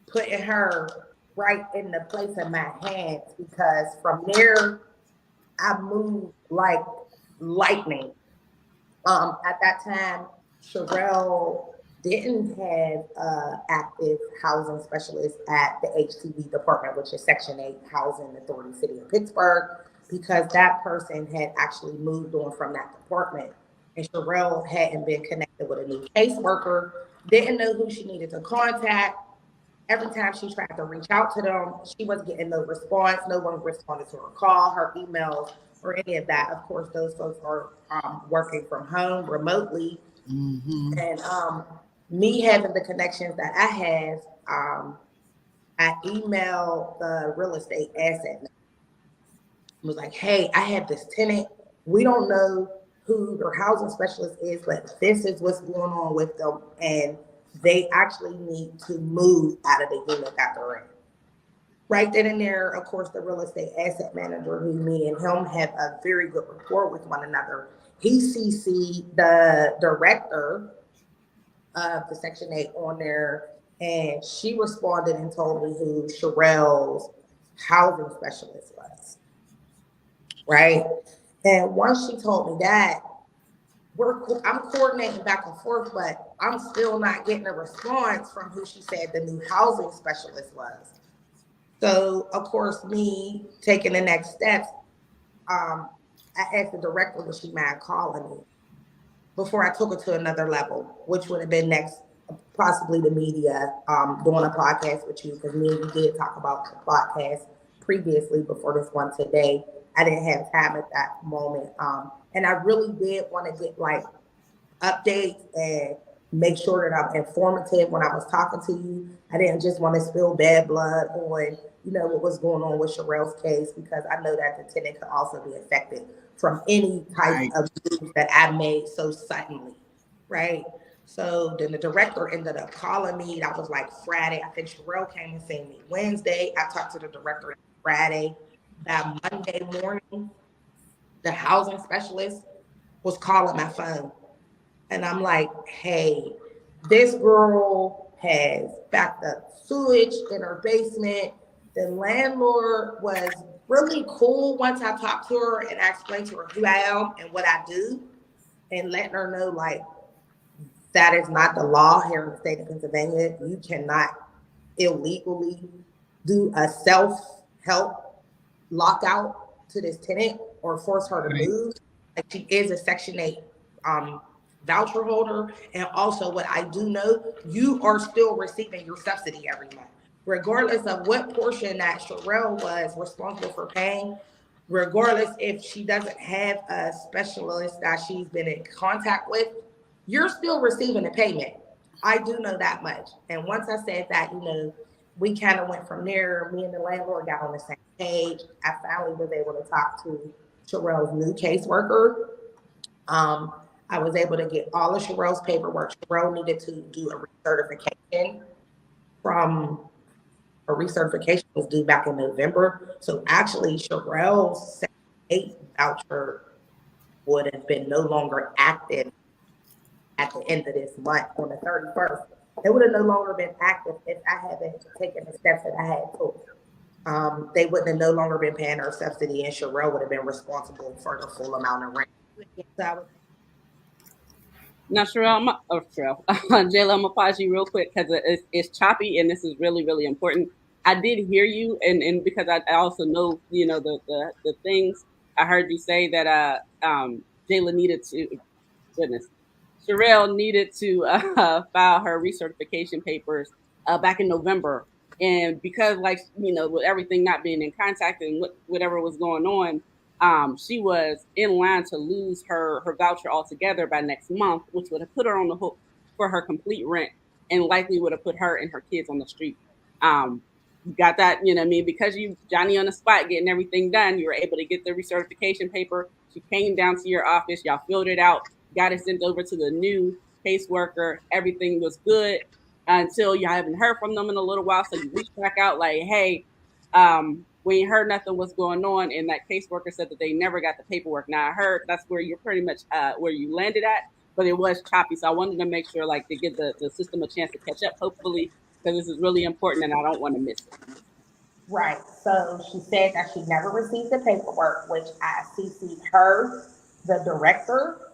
putting her right in the place of my hands, because from there I moved like lightning. At that time, Sherelle didn't have active housing specialist at the HTV department, which is Section 8 Housing Authority City of Pittsburgh, because that person had actually moved on from that department. And Sherelle hadn't been connected with a new caseworker, didn't know who she needed to contact. Every time she tried to reach out to them, she was getting no response. No one responded to her call, her emails, or any of that. Of course, those folks are working from home remotely. Mm-hmm. And me having the connections that I have, I emailed the real estate asset. I was hey, I have this tenant. We don't know who their housing specialist is, but this is what's going on with them. And they actually need to move out of the unit that they're in. Right then and there, of course, the real estate asset manager, who me and him have a very good rapport with one another, he CC'd the director of the Section 8 on there, And she responded and told me who Sherelle's housing specialist was. Right? And once she told me that, I'm coordinating back and forth, but I'm still not getting a response from who she said the new housing specialist was. So, of course, me taking the next steps, I asked the director, would she mind calling me before I took it to another level, which would have been next, possibly the media, doing a podcast with you, because me and you did talk about the podcast previously before this one today. I didn't have time at that moment. And I really did want to get like updates and make sure that I'm informative when I was talking to you. I didn't just want to spill bad blood on, what was going on with Sherelle's case, because I know that the tenant could also be affected from any type of move that I made so suddenly, right? So then the director ended up calling me. That was like Friday. I think Sherelle came and seen me Wednesday. I talked to the director Friday. That Monday morning, the housing specialist was calling my phone. And I'm like, hey, this girl has backed up sewage in her basement. The landlord was really cool once I talked to her and I explained to her who I am and what I do, and letting her know, like, that is not the law here in the state of Pennsylvania. You cannot illegally do a self-help lockout to this tenant or force her to move. Like, she is a Section 8 voucher holder. And also, what I do know, you are still receiving your subsidy every month, regardless of what portion that Sherelle was responsible for paying. Regardless if she doesn't have a specialist that she's been in contact with, you're still receiving the payment. I do know that much. And once I said that, we kind of went from there. Me and the landlord got on the same page. I finally was able to talk to Sherelle's new caseworker. I was able to get all of Sherelle's paperwork. Sherelle needed to do a recertification. From a recertification was due back in November. So actually, Sherelle's Section 8 voucher would have been no longer active at the end of this month on the 31st. It would have no longer been active if I hadn't taken the steps that I had took. They wouldn't have no longer been paying her subsidy, and Sherelle would have been responsible for the full amount of rent. So now, Jayla, I'm gonna pause you real quick because it's choppy and this is really, really important. I did hear you, and because I also know, the things I heard you say that Jayla needed to, goodness, Sherelle needed to file her recertification papers back in November. And because, with everything not being in contact and whatever was going on, she was in line to lose her voucher altogether by next month, which would have put her on the hook for her complete rent and likely would have put her and her kids on the street. You got that, because you, Johnny on the spot, getting everything done, you were able to get the recertification paper. She came down to your office, y'all filled it out, got it sent over to the new caseworker. Everything was good until you haven't heard from them in a little while. So you reached back out like, hey, we ain't heard nothing what's going on. And that caseworker said that they never got the paperwork. Now I heard that's where you're pretty much where you landed at, but it was choppy. So I wanted to make sure to give the system a chance to catch up, hopefully, because this is really important and I don't want to miss it. Right. So she said that she never received the paperwork, which I CC'd her, the director,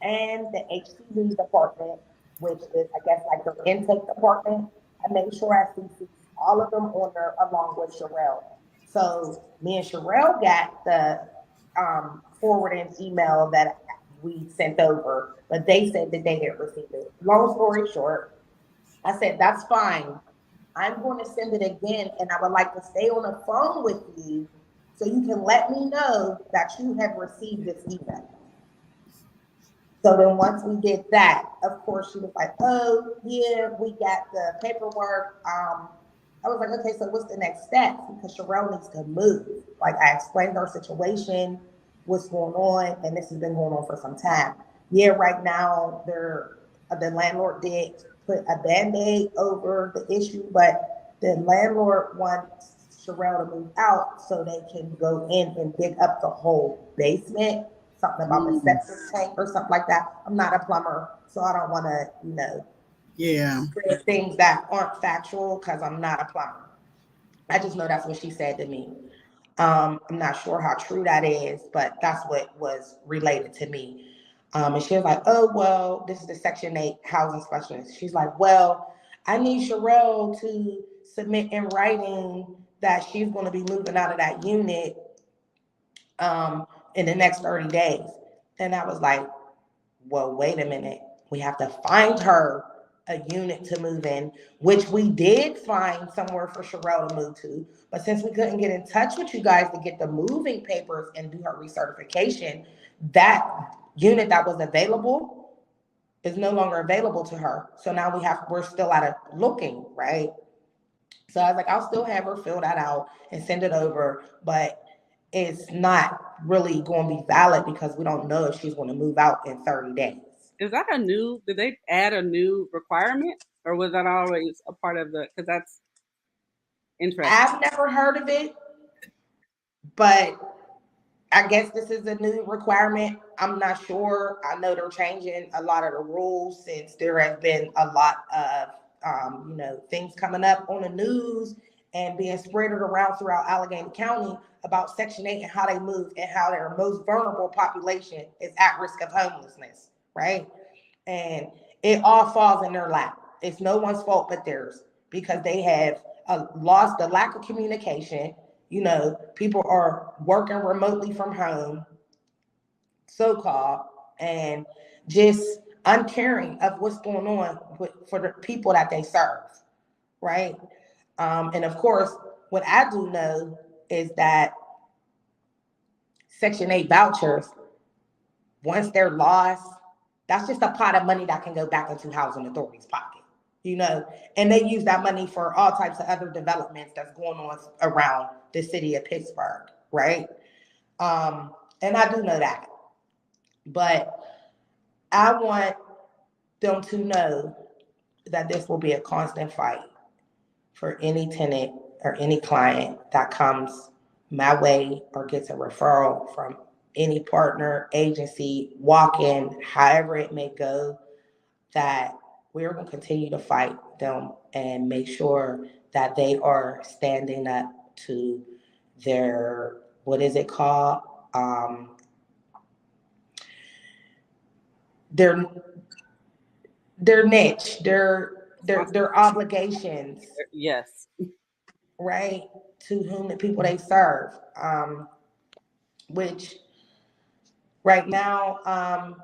and the HCV department, which is, I guess, like the intake department. I made sure I CC'd all of them on there along with Sherelle. So me and Sherelle got the forwarding email that we sent over, but they said that they didn't receive it. Long story short, I said, that's fine. I'm going to send it again, and I would like to stay on the phone with you so you can let me know that you have received this email. So then once we did that, of course, she was like, oh, yeah, we got the paperwork. I was like, okay, so what's the next step? Because Sherelle needs to move. Like, I explained her situation, what's going on, and this has been going on for some time. Yeah, right now, the landlord did put a Band-Aid over the issue, but the landlord wants Sherelle to move out so they can go in and dig up the whole basement, something about the septic tank or something like that. I'm not a plumber, so I don't want to, Yeah. things that aren't factual because I'm not a plumber. I just know that's what she said to me. I'm not sure how true that is, but that's what was related to me. And she was like, oh, well, this is the Section 8 housing specialist. She's like, well, I need Sherelle to submit in writing that she's going to be moving out of that unit in the next 30 days. And I was like, well, wait a minute. We have to find her a unit to move in, which we did find somewhere for Sherelle to move to. But since we couldn't get in touch with you guys to get the moving papers and do her recertification, that unit that was available is no longer available to her. So now we're still out of looking, right? So I was like, I'll still have her fill that out and send it over, but it's not really going to be valid because we don't know if she's going to move out in 30 days. Is that did they add a new requirement, or was that always a part of because that's interesting. I've never heard of it, but I guess this is a new requirement. I'm not sure. I know they're changing a lot of the rules since there has been a lot of things coming up on the news and being spread around throughout Allegheny County about Section 8 and how they move and how their most vulnerable population is at risk of homelessness, right? And it all falls in their lap. It's no one's fault but theirs because they have lost the lack of communication. People are working remotely from home, so-called, and just uncaring of what's going on for the people that they serve, right? And of course, what I do know is that Section 8 vouchers, once they're lost, that's just a pot of money that can go back into housing authorities' pocket, and they use that money for all types of other developments that's going on around the city of Pittsburgh, right? And I do know that. But I want them to know that this will be a constant fight for any tenant or any client that comes my way or gets a referral from any partner, agency, walk-in, however it may go, that we're going to continue to fight them and make sure that they are standing up to their, what is it called? Their niche, their obligations. Yes. Right, to whom the people they serve, which right now,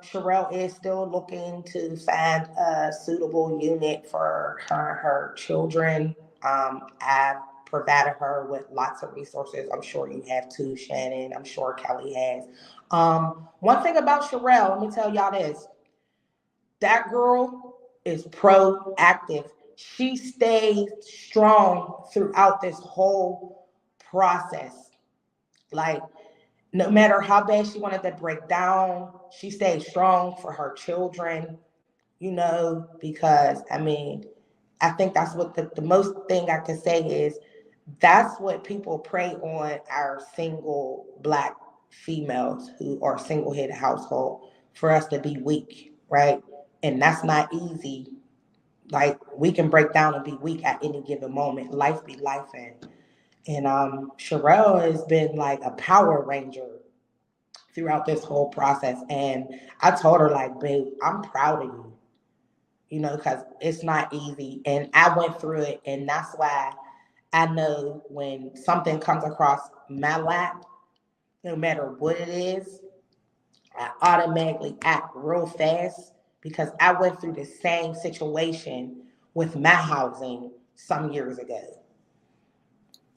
Sherelle is still looking to find a suitable unit for her children. I've provided her with lots of resources. I'm sure you have too, Shannon. I'm sure Kelly has. One thing about Sherelle, let me tell y'all this. That girl is proactive. She stayed strong throughout this whole process. Like, no matter how bad she wanted to break down, she stayed strong for her children, because, I think that's what the most thing I can say is that's what people prey on our single Black females who are single-headed household, for us to be weak, right? And that's not easy. Like, we can break down and be weak at any given moment. Life be life. And Sherelle has been like a Power Ranger throughout this whole process. And I told her, like, babe, I'm proud of you, because it's not easy. And I went through it. And that's why I know when something comes across my lap, no matter what it is, I automatically act real fast because I went through the same situation with my housing some years ago.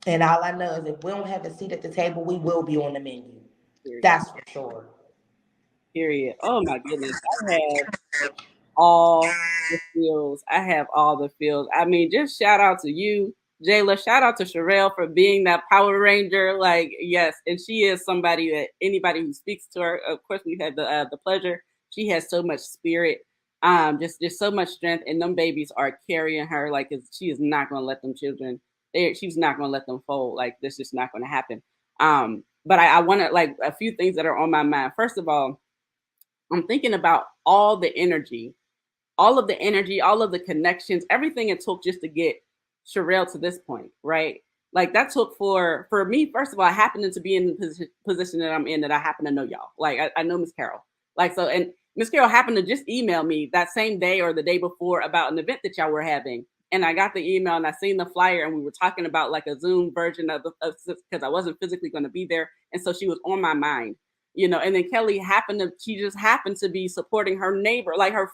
And all I know is if we don't have a seat at the table, we will be on the menu. Period. That's for sure. Period. Oh my goodness. I have all the feels. Just shout out to you, Jayla. Shout out to Sherelle for being that Power Ranger. Like, yes, and she is somebody that anybody who speaks to her, of course, we've had the pleasure. She has so much spirit, just so much strength, and them babies are carrying her. Like, she is not going to let them children. She's not going to let them fold. Like, this is not going to happen. But I want to, like, a few things that are on my mind. First of all, I'm thinking about all the energy all of the energy, all of the connections, everything it took just to get Sherelle to this point, right? Like that took for me, first of all, I happened to be in the position that I'm in, that I happen to know y'all. Like I know Miss Carol. Like so, and Miss Carol happened to just email me that same day or the day before about an event that y'all were having. And I got the email and I seen the flyer and we were talking about like a Zoom version of because I wasn't physically going to be there. And so she was on my mind, you know. And then Kelly she just happened to be supporting her neighbor, like her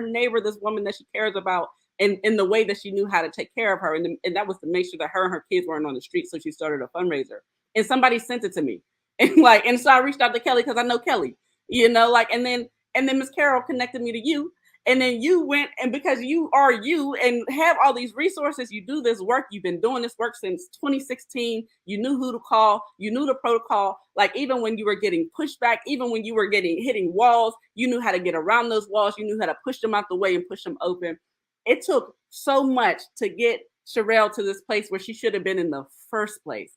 neighbor, this woman that she cares about, in the way that she knew how to take care of her. And that was to make sure that her and her kids weren't on the street. So she started a fundraiser and somebody sent it to me. And so I reached out to Kelly because I know Kelly, you know, like, and then Miss Carol connected me to you. And then you went, and because you are you and have all these resources, you do this work. You've been doing this work since 2016. You knew who to call. You knew the protocol. Like even when you were getting pushback, even when you were hitting walls, you knew how to get around those walls. You knew how to push them out the way and push them open. It took so much to get Sherelle to this place where she should have been in the first place.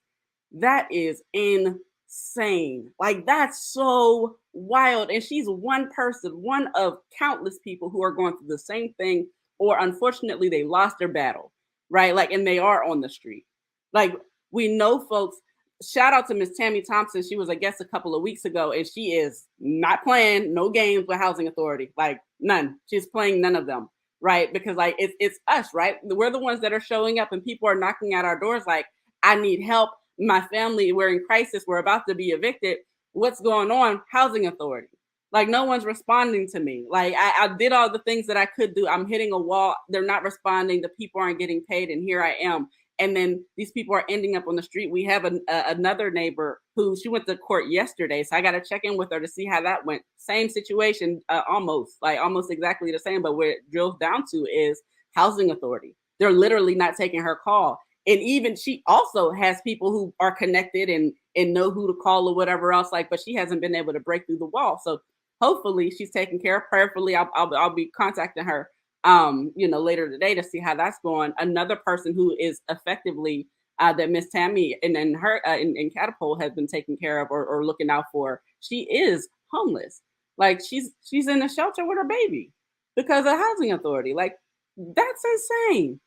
That is insane. Like that's so wild. And she's one person, one of countless people who are going through the same thing, or unfortunately they lost their battle, right? Like, and they are on the street. Like we know folks. Shout out to Miss Tammy Thompson. She was a guest a couple of weeks ago, and she is not playing no games with Housing Authority, like none. She's playing none of them, right? Because like it's us, right? We're the ones that are showing up, and people are knocking at our doors like, I need help. My family, we're in crisis. We're about to be evicted. What's going on? Housing Authority. Like no one's responding to me. Like I did all the things that I could do. I'm hitting a wall. They're not responding. The people aren't getting paid. And here I am. And then these people are ending up on the street. We have another neighbor who she went to court yesterday. So I got to check in with her to see how that went. Same situation, almost exactly the same. But where it drills down to is Housing Authority. They're literally not taking her call. And even she also has people who are connected and know who to call or whatever else. Like, but she hasn't been able to break through the wall. So hopefully she's taken care of. Prayerfully, I'll be contacting her, later today to see how that's going. Another person who is effectively that Miss Tammy and her in Catapult has been taken care of or looking out for. She is homeless. Like she's in a shelter with her baby because of Housing Authority. Like that's insane.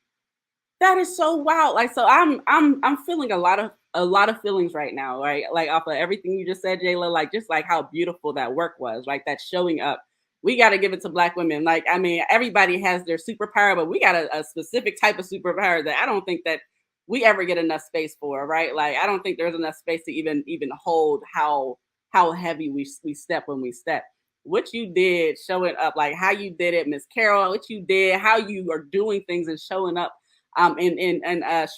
That is so wild. Like, so I'm feeling a lot of feelings right now, right? Like off of everything you just said, Jayla, like just like how beautiful that work was, like that showing up. We got to give it to Black women. Like, I mean, everybody has their superpower, but we got a specific type of superpower that I don't think that we ever get enough space for, right? Like, I don't think there's enough space to even hold how heavy we step when we step. What you did, showing up, like how you did it, Miss Carol, what you did, how you are doing things and showing up. And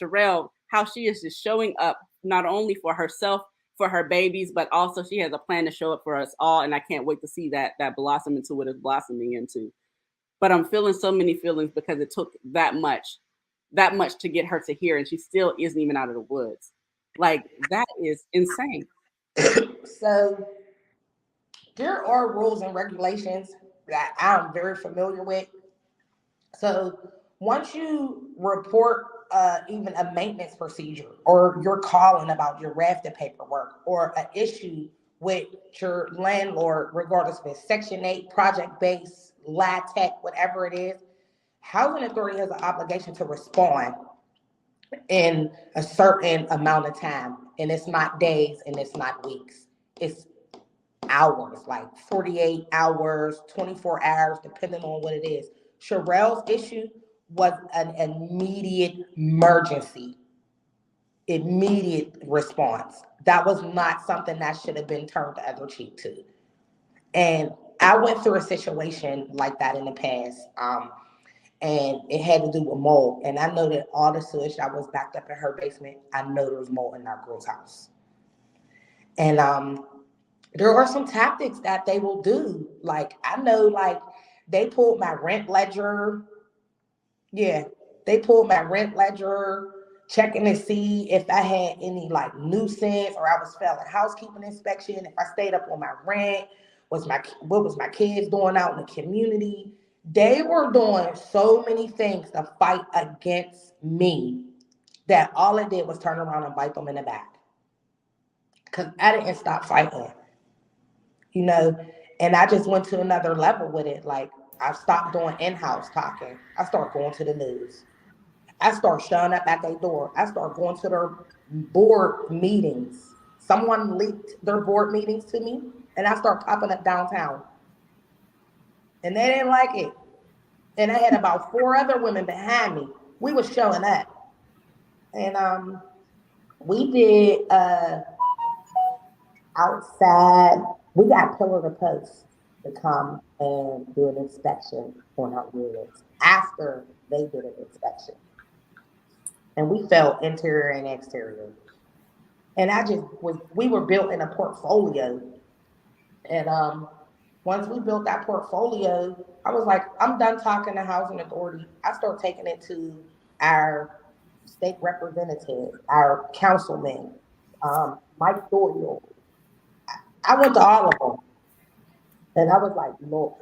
Sherelle, how she is just showing up not only for herself, for her babies, but also she has a plan to show up for us all. And I can't wait to see that blossom into what it's blossoming into. But I'm feeling so many feelings because it took that much to get her to here, and she still isn't even out of the woods. Like that is insane. So there are rules and regulations that I'm very familiar with. So once you report even a maintenance procedure, or you're calling about your rafted paperwork, or an issue with your landlord, regardless if it's Section 8, project-based, LATEC, whatever it is, Housing Authority has an obligation to respond in a certain amount of time. And it's not days and it's not weeks. It's hours, like 48 hours, 24 hours, depending on what it is. Sherelle's issue was an immediate emergency, immediate response. That was not something that should have been turned the other cheek to. And I went through a situation like that in the past, and it had to do with mold. And I know that all the sewage that was backed up in her basement, I know there was mold in our girl's house. And there are some tactics that they will do. Like, I know, like, they pulled my rent ledger. Yeah, they pulled my rent ledger, checking to see if I had any, like, nuisance, or I was failing housekeeping inspection, if I stayed up on my rent, what was my kids doing out in the community. They were doing so many things to fight against me that all it did was turn around and bite them in the back. Because I didn't stop fighting. And I just went to another level with it. Like, I stopped doing in-house talking. I started going to the news. I start showing up at their door. I start going to their board meetings. Someone leaked their board meetings to me, and I start popping up downtown. And they didn't like it. And I had about 4 other women behind me. We was showing up. And we did outside, we got pillar to post to come and do an inspection on our units after they did an inspection. And we felt interior and exterior. And we were built in a portfolio. And once we built that portfolio, I was like, I'm done talking to housing authority. I start taking it to our state representative, our councilman, Mike Doyle. I went to all of them. And I was like, Lord,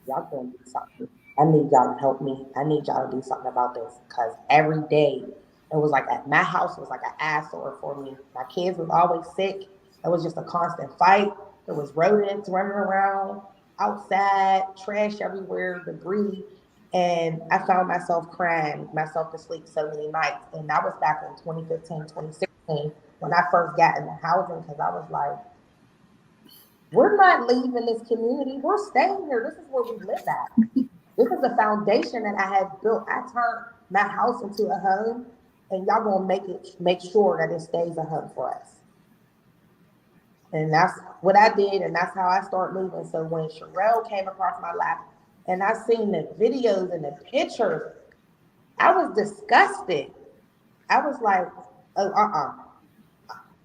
y'all gonna do something. I need y'all to help me. I need y'all to do something about this. Because every day, it was like at my house, it was like an eyesore for me. My kids was always sick. It was just a constant fight. There was rodents running around outside, trash everywhere, debris. And I found myself crying myself to sleep so many nights. And that was back in 2015, 2016, when I first got into housing, because I was like, we're not leaving this community. We're staying here. This is where we live at. This is the foundation that I have built. I turned my house into a home, and y'all gonna make sure that it stays a home for us. And that's what I did, and that's how I started moving. So when Sherelle came across my lap, and I seen the videos and the pictures, I was disgusted. I was like, oh,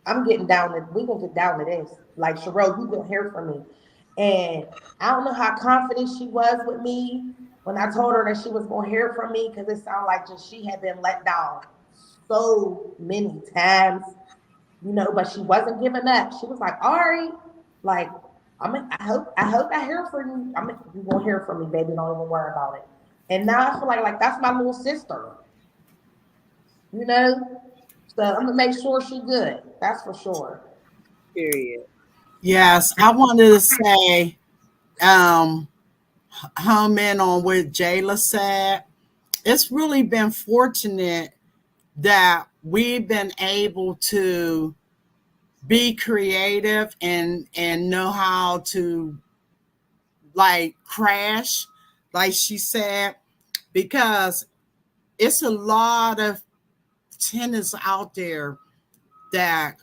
I'm getting down to, we gonna get down to this. Like, Sherelle, you gonna hear from me. And I don't know how confident she was with me when I told her that she was gonna hear from me, because it sounded like just she had been let down so many times, but she wasn't giving up. She was like, all right, like, I hope I hear from you. You gonna hear from me, baby. Don't even worry about it. And now I feel like that's my little sister. So I'm gonna make sure she's good. That's for sure. Period. Yes, I wanted to say, home in on what Jayla said. It's really been fortunate that we've been able to be creative and know how to like crash, like she said, because it's a lot of tenants out there that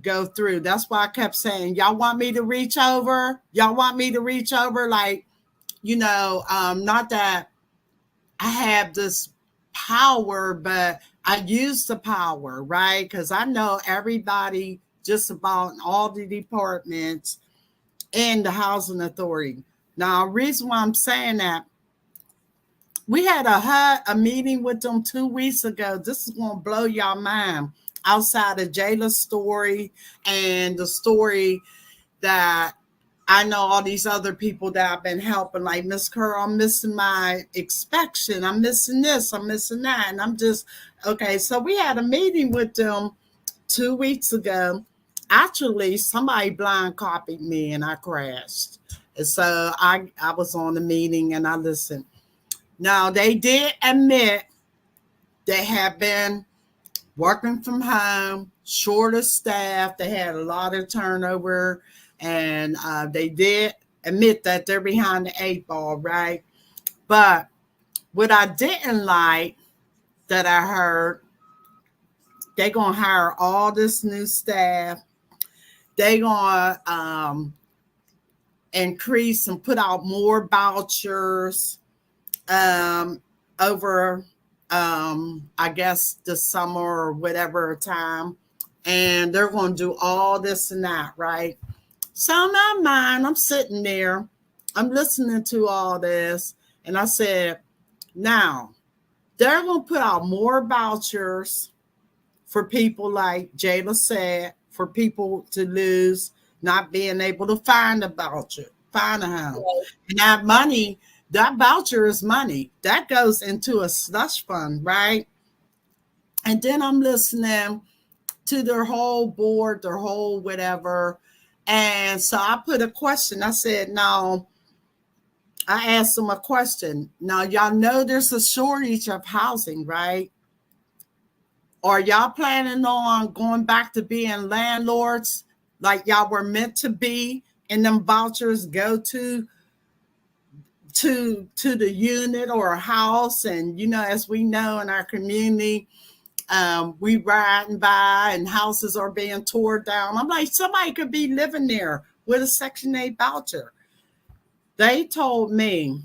go through. That's why I kept saying, y'all want me to reach over? Y'all want me to reach over? Like, not that I have this power, but I use the power, right? Because I know everybody just about in all the departments in the housing authority. Now, the reason why I'm saying that, we had a meeting with them 2 weeks ago. This is going to blow y'all mind. Outside of Jayla's story and the story that I know all these other people that I've been helping, like Miss Kerr, I'm missing my inspection. I'm missing this. I'm missing that. And I'm just, okay. So we had a meeting with them 2 weeks ago. Actually, somebody blind copied me and I crashed. And so I was on the meeting and I listened. Now, they did admit they have been working from home, short of staff. They had a lot of turnover, and they did admit that they're behind the 8 ball, right? But what I didn't like that I heard, they're going to hire all this new staff. They're going to increase and put out more vouchers over I guess the summer or whatever time, and they're going to do all this and that, right? So in my mind, I'm sitting there, I'm listening to all this, and I said, now they're going to put out more vouchers for people, like Jayla said, for people to lose not being able to find a voucher, find a home. And that money, that voucher is money that goes into a slush fund, right? And then I'm listening to their whole board, their whole whatever. And so I put a question. I said, now, I asked them a question. Now, y'all know there's a shortage of housing, right? Are y'all planning on going back to being landlords like y'all were meant to be, and them vouchers go to the unit or a house? And as we know in our community, we riding by and houses are being torn down. I'm like, somebody could be living there with a Section 8 voucher. They told me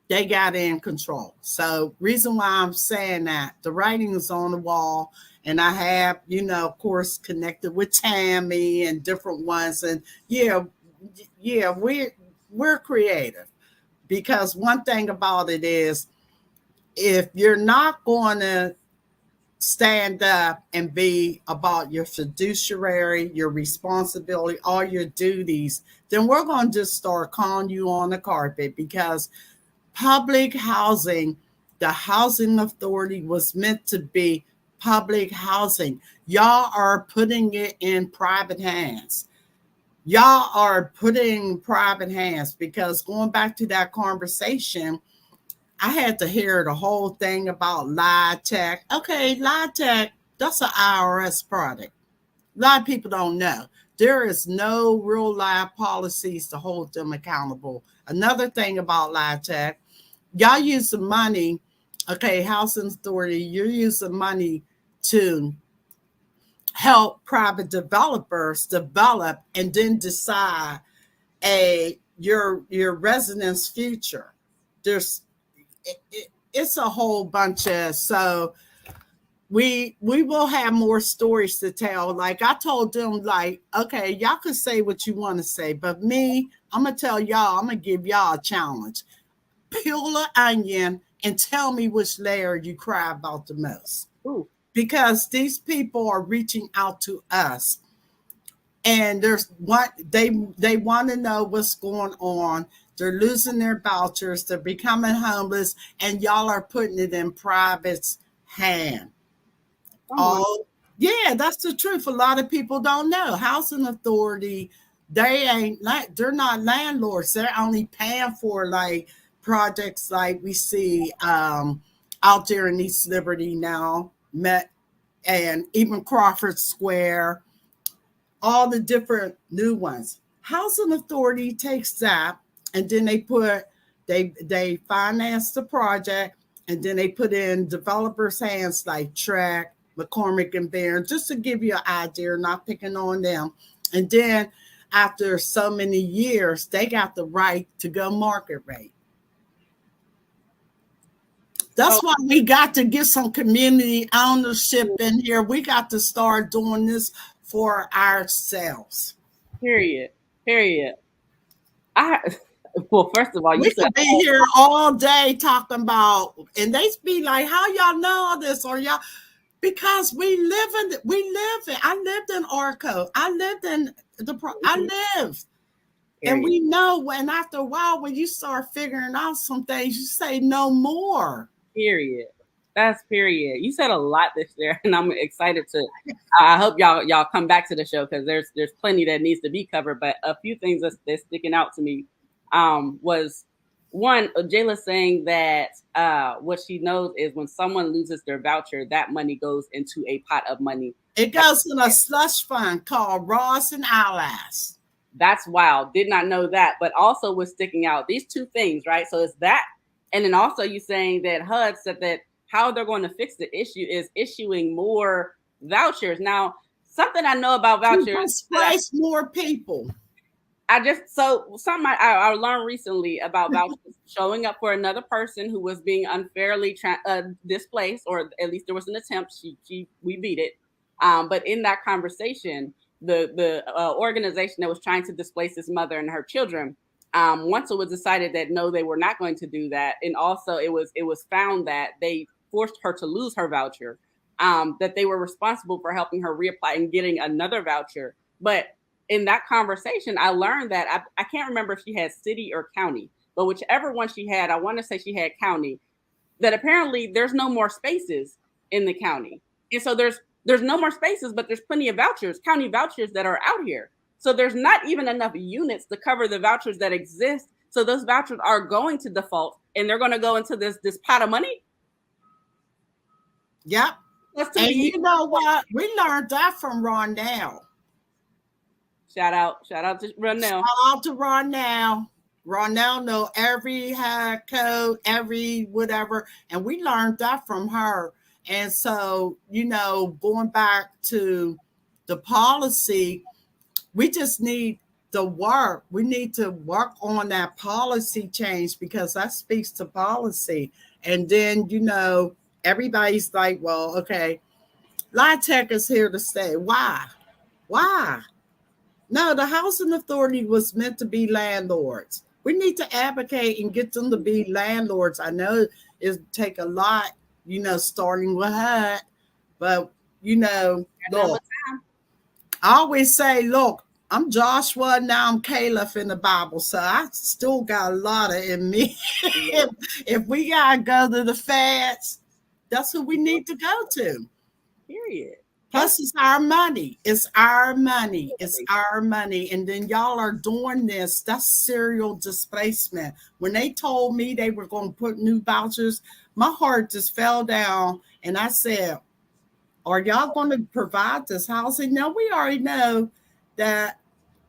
they got in control. So reason why I'm saying that, the writing is on the wall, and I have, of course, connected with Tammy and different ones. And yeah, we're creative, because one thing about it is, if you're not going to stand up and be about your fiduciary, your responsibility, all your duties, then we're going to just start calling you on the carpet. Because public housing, the housing authority was meant to be public housing. Y'all are putting it in private hands. Y'all are putting private hands, because going back to that conversation, I had to hear the whole thing about lie tech. Okay, lie tech, that's an IRS product. A lot of people don't know. There is no real live policies to hold them accountable. Another thing about lie tech, y'all use the money, okay, housing authority, you're using money to help private developers develop and then decide your residents' future. It's a whole bunch of, so we will have more stories to tell. Like I told them, like, okay, y'all can say what you want to say, but me, I'm gonna tell y'all, I'm gonna give y'all a challenge. Peel an onion and tell me which layer you cry about the most. Ooh. Because these people are reaching out to us, and there's what they want to know what's going on. They're losing their vouchers, they're becoming homeless, and y'all are putting it in private's hand. Oh, yeah, that's the truth. A lot of people don't know. Housing authority, they're not landlords. They're only paying for like projects like we see out there in East Liberty now, and even Crawford Square, all the different new ones. Housing authority takes that, and then they finance the project, and then they put in developers' hands like Track, McCormick and Barron, just to give you an idea, not picking on them. And then after so many years, they got the right to go market rate. That's why we got to get some community ownership in here. We got to start doing this for ourselves. Period. Well, first of all, we could be here all day talking about, and they be like, "How y'all know all this?" Or y'all, because we live in. I lived in Arco. I lived, and we know. And after a while, when you start figuring out some things, you say no more. Period. That's period. You said a lot this year, and I'm excited to. I hope y'all come back to the show, because there's plenty that needs to be covered. But a few things that's sticking out to me was one, Jayla saying that what she knows is when someone loses their voucher, that money goes into a pot of money. It goes in a slush fund called Ross and Allies. That's wild. Did not know that. But also what's sticking out, these two things, right? So it's that, and then also you saying that HUD said that how they're going to fix the issue is issuing more vouchers. Now, something I know about vouchers, displace more people. Something I learned recently about vouchers, showing up for another person who was being unfairly displaced, or at least there was an attempt. We beat it. But in that conversation, the organization that was trying to displace this mother and her children, once it was decided that no, they were not going to do that, and also it was found that they forced her to lose her voucher, that they were responsible for helping her reapply and getting another voucher. But in that conversation, I learned that I can't remember if she had city or county, but whichever one she had, I want to say she had county, that apparently there's no more spaces in the county. And so there's no more spaces, but there's plenty of vouchers, county vouchers that are out here. So there's not even enough units to cover the vouchers that exist So those vouchers are going to default, and they're going to go into this pot of money. Yep. And you know what? We learned that from Rondell. Shout out to Rondell. Shout out to Rondell. Rondell know every code, every whatever, and we learned that from her. And so, you know, going back to the policy, we just need the work. We need to work on that policy change, because that speaks to policy. And then, you know, everybody's like, well, okay, LIHTC is here to stay. Why? No, the housing authority was meant to be landlords. We need to advocate and get them to be landlords. I know it take a lot, you know, starting with HUD, but, you know, look, I always say, look, I'm Joshua, now I'm Caleb in the Bible, so I still got a lot of in me. if we gotta go to the feds, that's who we need to go to. Period. Plus, it's our money. It's our money. It's our money. And then y'all are doing this. That's serial displacement. When they told me they were going to put new vouchers, my heart just fell down. And I said, are y'all going to provide this housing? No, we already know that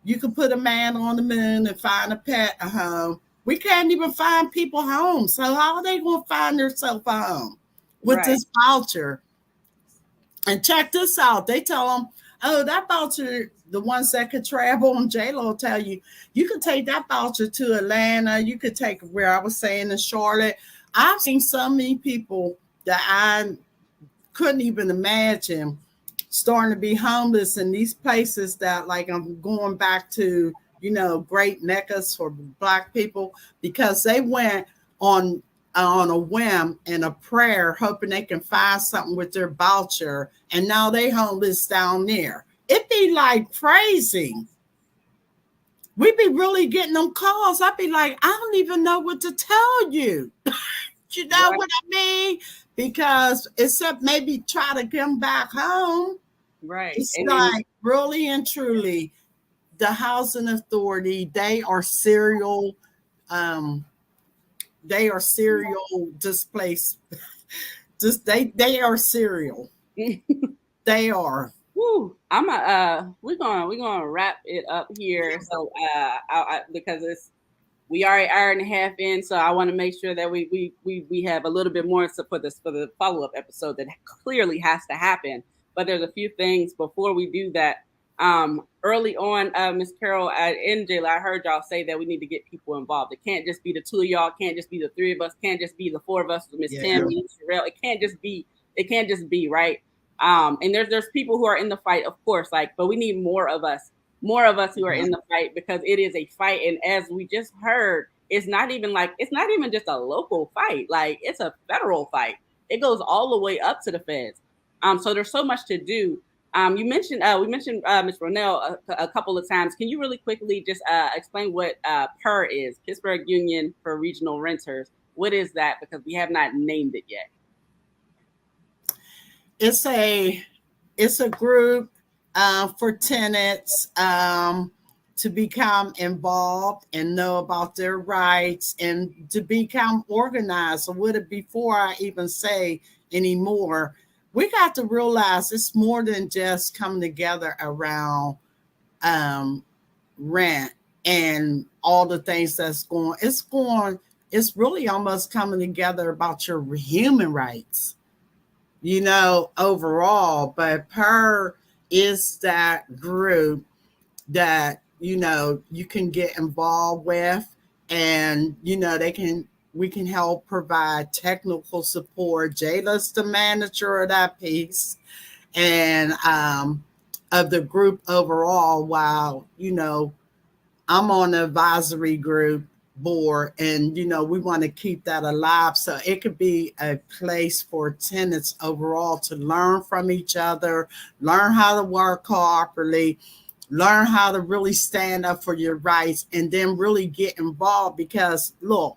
you can put a man on the moon and find a pet a home. We can't even find people homes. So how are they going to find themselves a home with this voucher? And check this out. They tell them, oh, that voucher, the ones that could travel, and J-Lo will tell you, you could take that voucher to Atlanta. You could take where I was saying in Charlotte. I've seen so many people that I couldn't even imagine starting to be homeless in these places that, like, I'm going back to, you know, great meccas for Black people, because they went on a whim and a prayer, hoping they can find something with their voucher, and now they homeless down there. It'd be like crazy. We'd be really getting them calls. I'd be like, I don't even know what to tell you. You know what I mean? Because except maybe try to come back home. Right. It's like really and truly, the housing authority, they are serial displaced. Just they are serial. They are. Woo. We're gonna wrap it up here. So because we are an hour and a half in, so I want to make sure that we have a little bit more for the follow-up episode that clearly has to happen. But there's a few things before we do that. Early on, Ms. Carol and Jayla, I heard y'all say that we need to get people involved. It can't just be the two of y'all. Can't just be the three of us. Can't just be the four of us. Miss Tammy, Sherelle. It can't just be right. And there's people who are in the fight, of course. But we need more of us who are in the fight, because it is a fight. And as we just heard, it's not even just a local fight. Like, it's a federal fight. It goes all the way up to the feds. So there's so much to do. We mentioned Ms. Ronell a couple of times. Can you really quickly just explain what PER is, Pittsburgh Union for Regional Renters? What is that? Because we have not named it yet. It's a group for tenants to become involved and know about their rights and to become organized. So with it, before I even say anymore, we got to realize it's more than just coming together around rent and all the things that's going. It's really almost coming together about your human rights, you know, overall. But PER is that group that, you know, you can get involved with, and, you know, we can help provide technical support. Jayla's the manager of that piece and of the group overall, while, you know, I'm on the advisory group board, and, you know, we want to keep that alive. So it could be a place for tenants overall to learn from each other, learn how to work properly, learn how to really stand up for your rights, and then really get involved. Because look,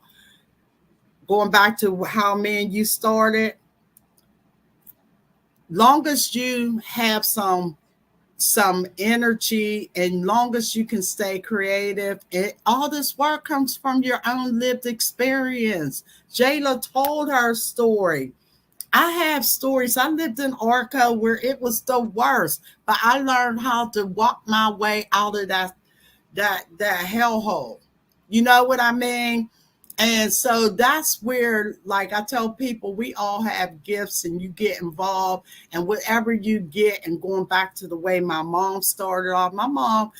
going back to how me and you started, long as you have some some energy, and long as you can stay creative, all this work comes from your own lived experience. Jayla told her story. I have stories. I lived in Arco where it was the worst, but I learned how to walk my way out of that hellhole. You know what I mean? And so that's where, like I tell people, we all have gifts and you get involved, and whatever you get, and going back to the way my mom started off, my mom,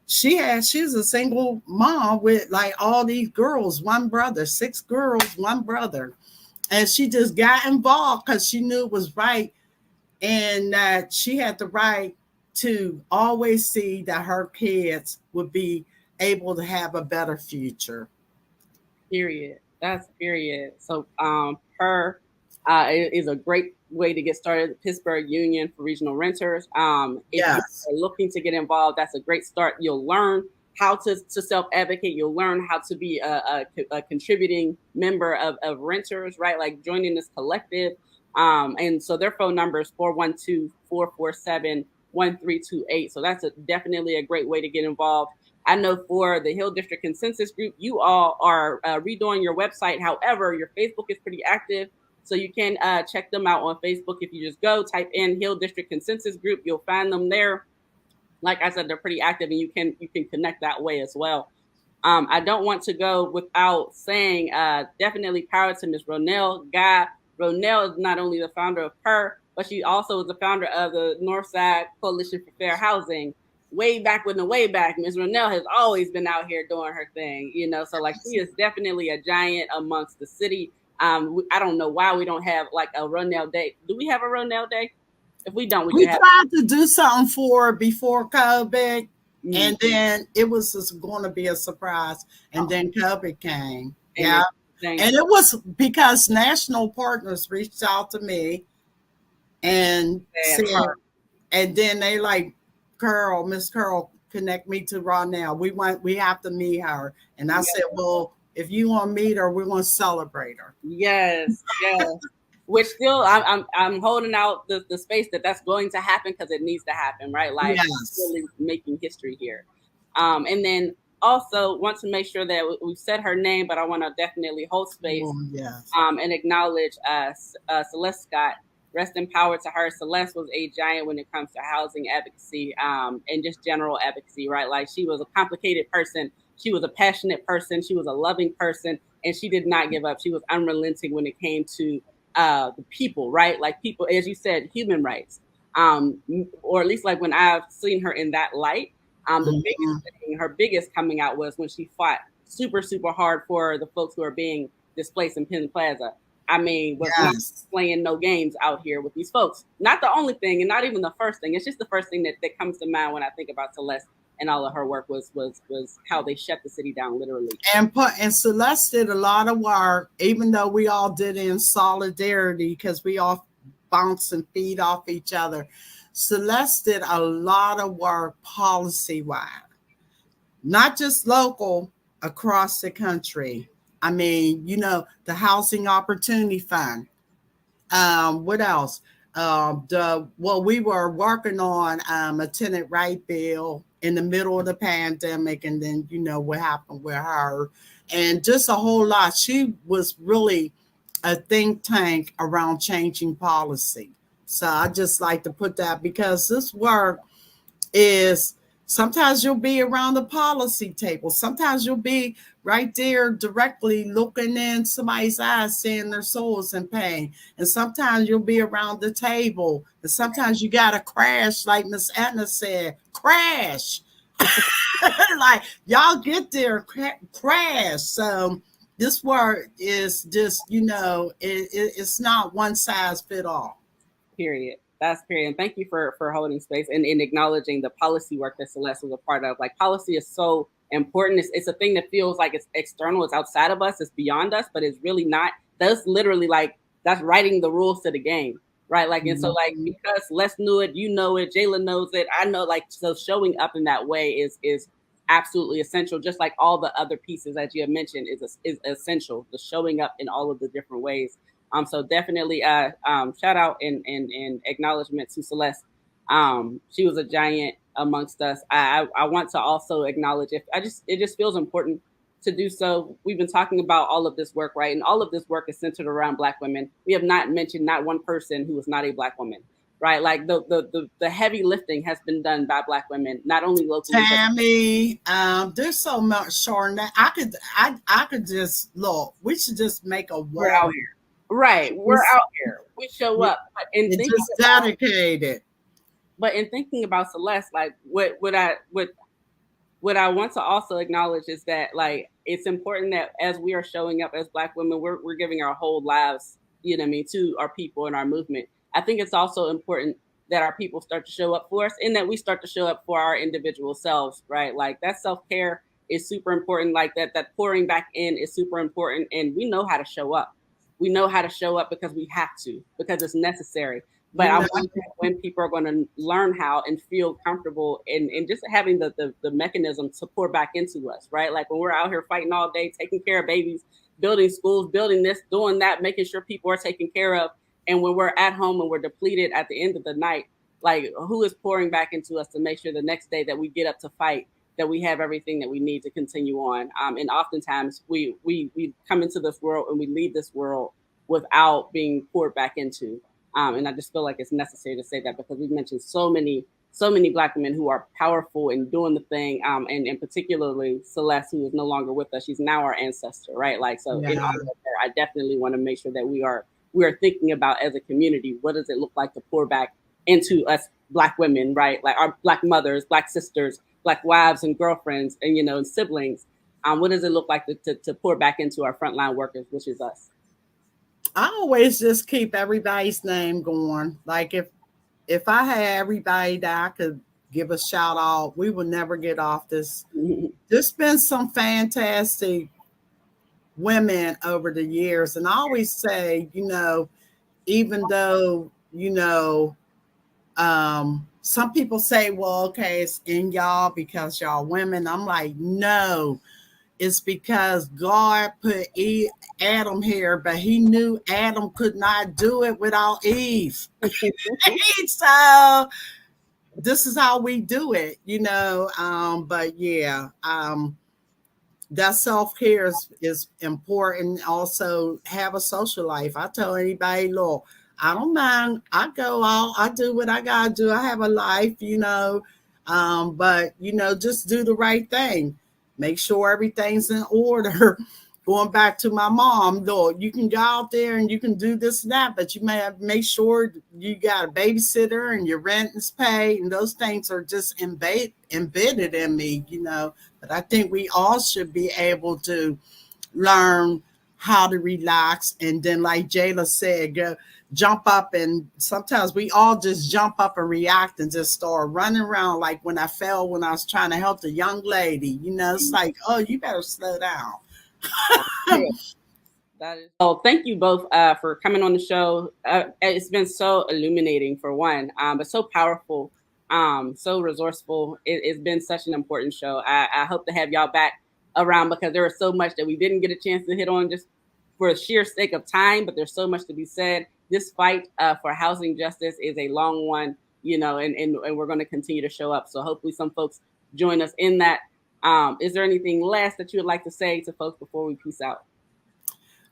she's a single mom with like all these girls, one brother, 6 girls, one brother. And she just got involved because she knew it was right, and that she had the right to always see that her kids would be able to have a better future. Period. That's period. So her is a great way to get started. The Pittsburgh Union for Regional Renters. If Yes. you're looking to get involved, that's a great start. You'll learn how to self-advocate. You'll learn how to be a contributing member of renters, right? Like joining this collective. And so their phone number is 412-447-1328. So that's definitely a great way to get involved. I know for the Hill District Consensus Group, you all are redoing your website. However, your Facebook is pretty active, so you can check them out on Facebook. If you just go type in Hill District Consensus Group, you'll find them there. Like I said, they're pretty active, and you can connect that way as well. I don't want to go without saying definitely power to Ms. Ronell Guy. Ronell is not only the founder of PER, but she also is the founder of the Northside Coalition for Fair Housing. Way back, Ms. Ronell has always been out here doing her thing, you know. So like, she is definitely a giant amongst the city. I don't know why we don't have like a Ronell Day. Do we have a Ronell Day? If we don't, we tried to do something for before COVID, and then it was just going to be a surprise, and then COVID came. Yeah, and it was because national partners reached out to me and said, and then they like, Miss Curl, connect me to Ronell. We have to meet her. And I said, well, if you want to meet her, we're going to celebrate her. Yes, yes. Which still, I'm holding out the space that's going to happen, because it needs to happen, right? Like, really making history here. And then also want to make sure that we've said her name, but I want to definitely hold space and acknowledge Celeste Scott. Rest in power to her. Celeste was a giant when it comes to housing advocacy and just general advocacy, right? Like, she was a complicated person. She was a passionate person. She was a loving person, and she did not give up. She was unrelenting when it came to the people, right? Like, people, as you said, human rights, or at least like when I've seen her in that light, her biggest coming out was when she fought super, super hard for the folks who are being displaced in Penn Plaza. I mean, was not playing no games out here with these folks. Not the only thing, and not even the first thing. It's just the first thing that comes to mind when I think about Celeste and all of her work was how they shut the city down, literally. And Celeste did a lot of work, even though we all did it in solidarity, because we all bounce and feed off each other. Celeste did a lot of work policy-wise, not just local, across the country. I mean, you know, the Housing Opportunity Fund. What else? We were working on a tenant right bill in the middle of the pandemic, and then you know what happened with her, and just a whole lot. She was really a think tank around changing policy. So I just like to put that, because this work is, sometimes you'll be around the policy table. Sometimes you'll be right there directly looking in somebody's eyes, seeing their souls in pain. And sometimes you'll be around the table. And sometimes you got to crash, like Miss Edna said, crash. Like, y'all get there, crash. So this work is just, you know, it's not one size fit all. Period. That's period. And thank you for holding space and acknowledging the policy work that Celeste was a part of. Like, policy is so important. It's a thing that feels like it's external, it's outside of us, it's beyond us, but it's really not. That's literally like, that's writing the rules to the game, right? Like, and so like, because Les knew it, you know it, Jayla knows it, I know, like, so showing up in that way is absolutely essential, just like all the other pieces that you have mentioned is essential, the showing up in all of the different ways. So definitely shout out and acknowledgement to Celeste. She was a giant amongst us. I want to also acknowledge it just feels important to do so. We've been talking about all of this work, right? And all of this work is centered around Black women. We have not mentioned not one person who is not a Black woman, right? Like the heavy lifting has been done by Black women, not only locally, Tammy, there's so much, Sharon, that I could just look. We should just make a we're out wall. here. Right. We're out here. We show up. And just dedicated. But in thinking about Celeste, like what I want to also acknowledge is that like it's important that as we are showing up as Black women, we're giving our whole lives, you know what I mean, to our people and our movement. I think it's also important that our people start to show up for us and that we start to show up for our individual selves, right? Like that self-care is super important. Like that pouring back in is super important. And we know how to show up. We know how to show up because we have to, because it's necessary. But I wonder when people are going to learn how and feel comfortable and just having the mechanism to pour back into us, right? Like when we're out here fighting all day, taking care of babies, building schools, building this, doing that, making sure people are taken care of. And when we're at home and we're depleted at the end of the night, like who is pouring back into us to make sure the next day that we get up to fight, that we have everything that we need to continue on. And oftentimes we come into this world and we leave this world without being poured back into. And I just feel like it's necessary to say that because we've mentioned so many Black women who are powerful and doing the thing. And particularly Celeste, who is no longer with us. She's now our ancestor, right? Like, so in honor of her, I definitely want to make sure that we are thinking about as a community, what does it look like to pour back into us Black women, right? Like our Black mothers, Black sisters, Black wives and girlfriends, and, you know, and siblings. What does it look like to pour back into our frontline workers, which is us? I always just keep everybody's name going. Like if I had everybody that I could give a shout out, we would never get off this. There's been some fantastic women over the years. And I always say, you know, even though, you know, some people say, well, okay, it's in y'all because y'all women. I'm like, no. It's because God put Adam here, but he knew Adam could not do it without Eve. So this is how we do it, you know. But yeah, that self-care is important. Also have a social life. I tell anybody, look, I don't mind. I go out, I do what I gotta do. I have a life, you know. But you know, just do the right thing. Make sure everything's in order. Going back to my mom, though, you can go out there and you can do this and that, but you may have to make sure you got a babysitter and your rent is paid, and those things are just embedded in me, you know. But I think we all should be able to learn how to relax, and then, like Jayla said, go jump up, and sometimes we all just jump up and react and just start running around. Like when I fell when I was trying to help the young lady, you know, it's like, oh, you better slow down. That is. Oh, thank you both for coming on the show. It's been so illuminating for one, but so powerful, so resourceful. It's been such an important show. I hope to have y'all back around because there was so much that we didn't get a chance to hit on just for sheer sake of time, but there's so much to be said. This fight for housing justice is a long one, you know, and we're going to continue to show up. So hopefully some folks join us in that. Is there anything last that you would like to say to folks before we peace out?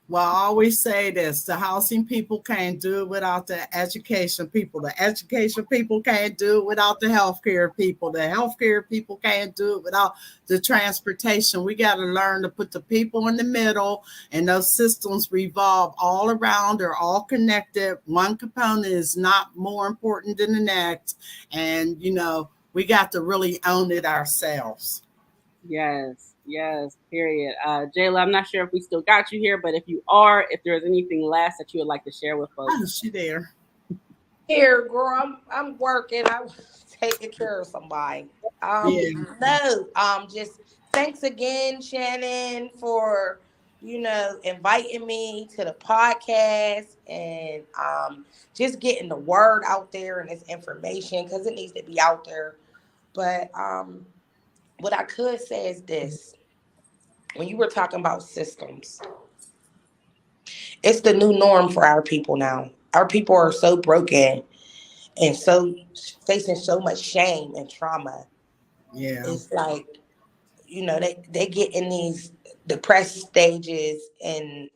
Well, I always say this, the housing people can't do it without the education people. The education people can't do it without the healthcare people. The healthcare people can't do it without the transportation. We got to learn to put the people in the middle, and those systems revolve all around. They're all connected. One component is not more important than the next. And, you know, we got to really own it ourselves. Yes, period. Jayla, I'm not sure if we still got you here, but if you are, if there's anything last that you would like to share with folks. Oh, she there. Here, girl, I'm working. I'm taking care of somebody. Just thanks again, Shannon, for, you know, inviting me to the podcast and just getting the word out there and this information because it needs to be out there. But what I could say is this. When you were talking about systems, it's the new norm for our people now. Our people are so broken. and so facing so much shame and trauma. Yeah. It's like, they get in these depressed stages and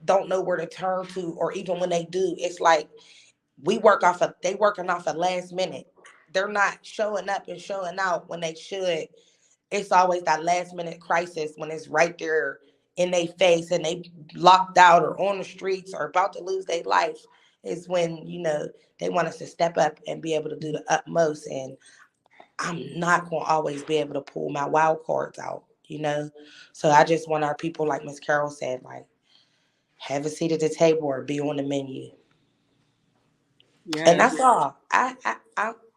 don't know where to turn to, or even when they do, it's like they working off a last minute. They're not showing up and showing out when they should. It's always that last minute crisis when it's right there in their face and they locked out or on the streets or about to lose their life, is when, they want us to step up and be able to do the utmost. And I'm not going to always be able to pull my wild cards out. So I just want our people, like Miss Carol said, like, have a seat at the table or be on the menu. And Yes. that's all. I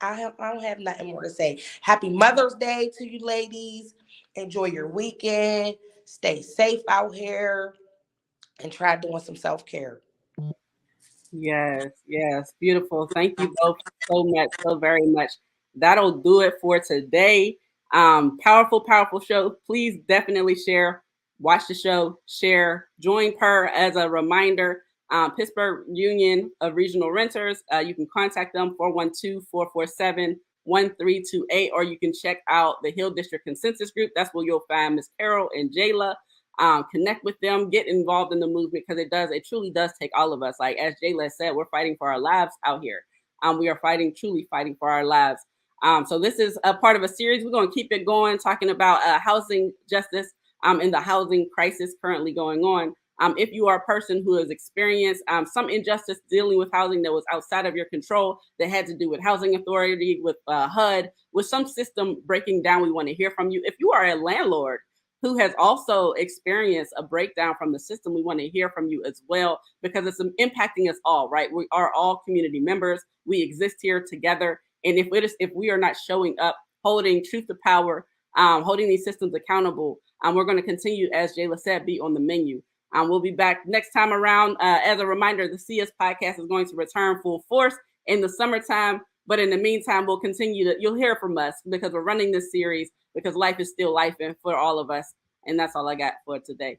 don't have nothing more to say. Happy Mother's Day to you ladies. Enjoy your weekend. Stay safe out here and try doing some self-care. Yes, yes, beautiful. Thank you both so much, so very much. That'll do it for today. Powerful, powerful show. Please definitely share, watch the show, share, join PER as a reminder. Pittsburgh Union of Regional Renters. You can contact them 412-447-1328, or you can check out the Hill District Consensus Group. That's where you'll find Miss Carol and Jayla. Connect with them, get involved in the movement, because it truly does take all of us. Like as Jayla said, we're fighting for our lives out here. We are truly fighting for our lives. So this is a part of a series. We're going to keep it going, talking about housing justice and the housing crisis currently going on. If you are a person who has experienced some injustice dealing with housing that was outside of your control, that had to do with housing authority, with HUD, with some system breaking down, we want to hear from you. If you are a landlord who has also experienced a breakdown from the system, we want to hear from you as well, because it's impacting us all, right? We are all community members. We exist here together. And if we are not showing up, holding truth to power, holding these systems accountable, we're going to continue, as Jayla said, be on the menu. We'll be back next time around. As a reminder, the CS podcast is going to return full force in the summertime. But in the meantime, we'll you'll hear from us, because we're running this series because life is still life, and for all of us. And that's all I got for today.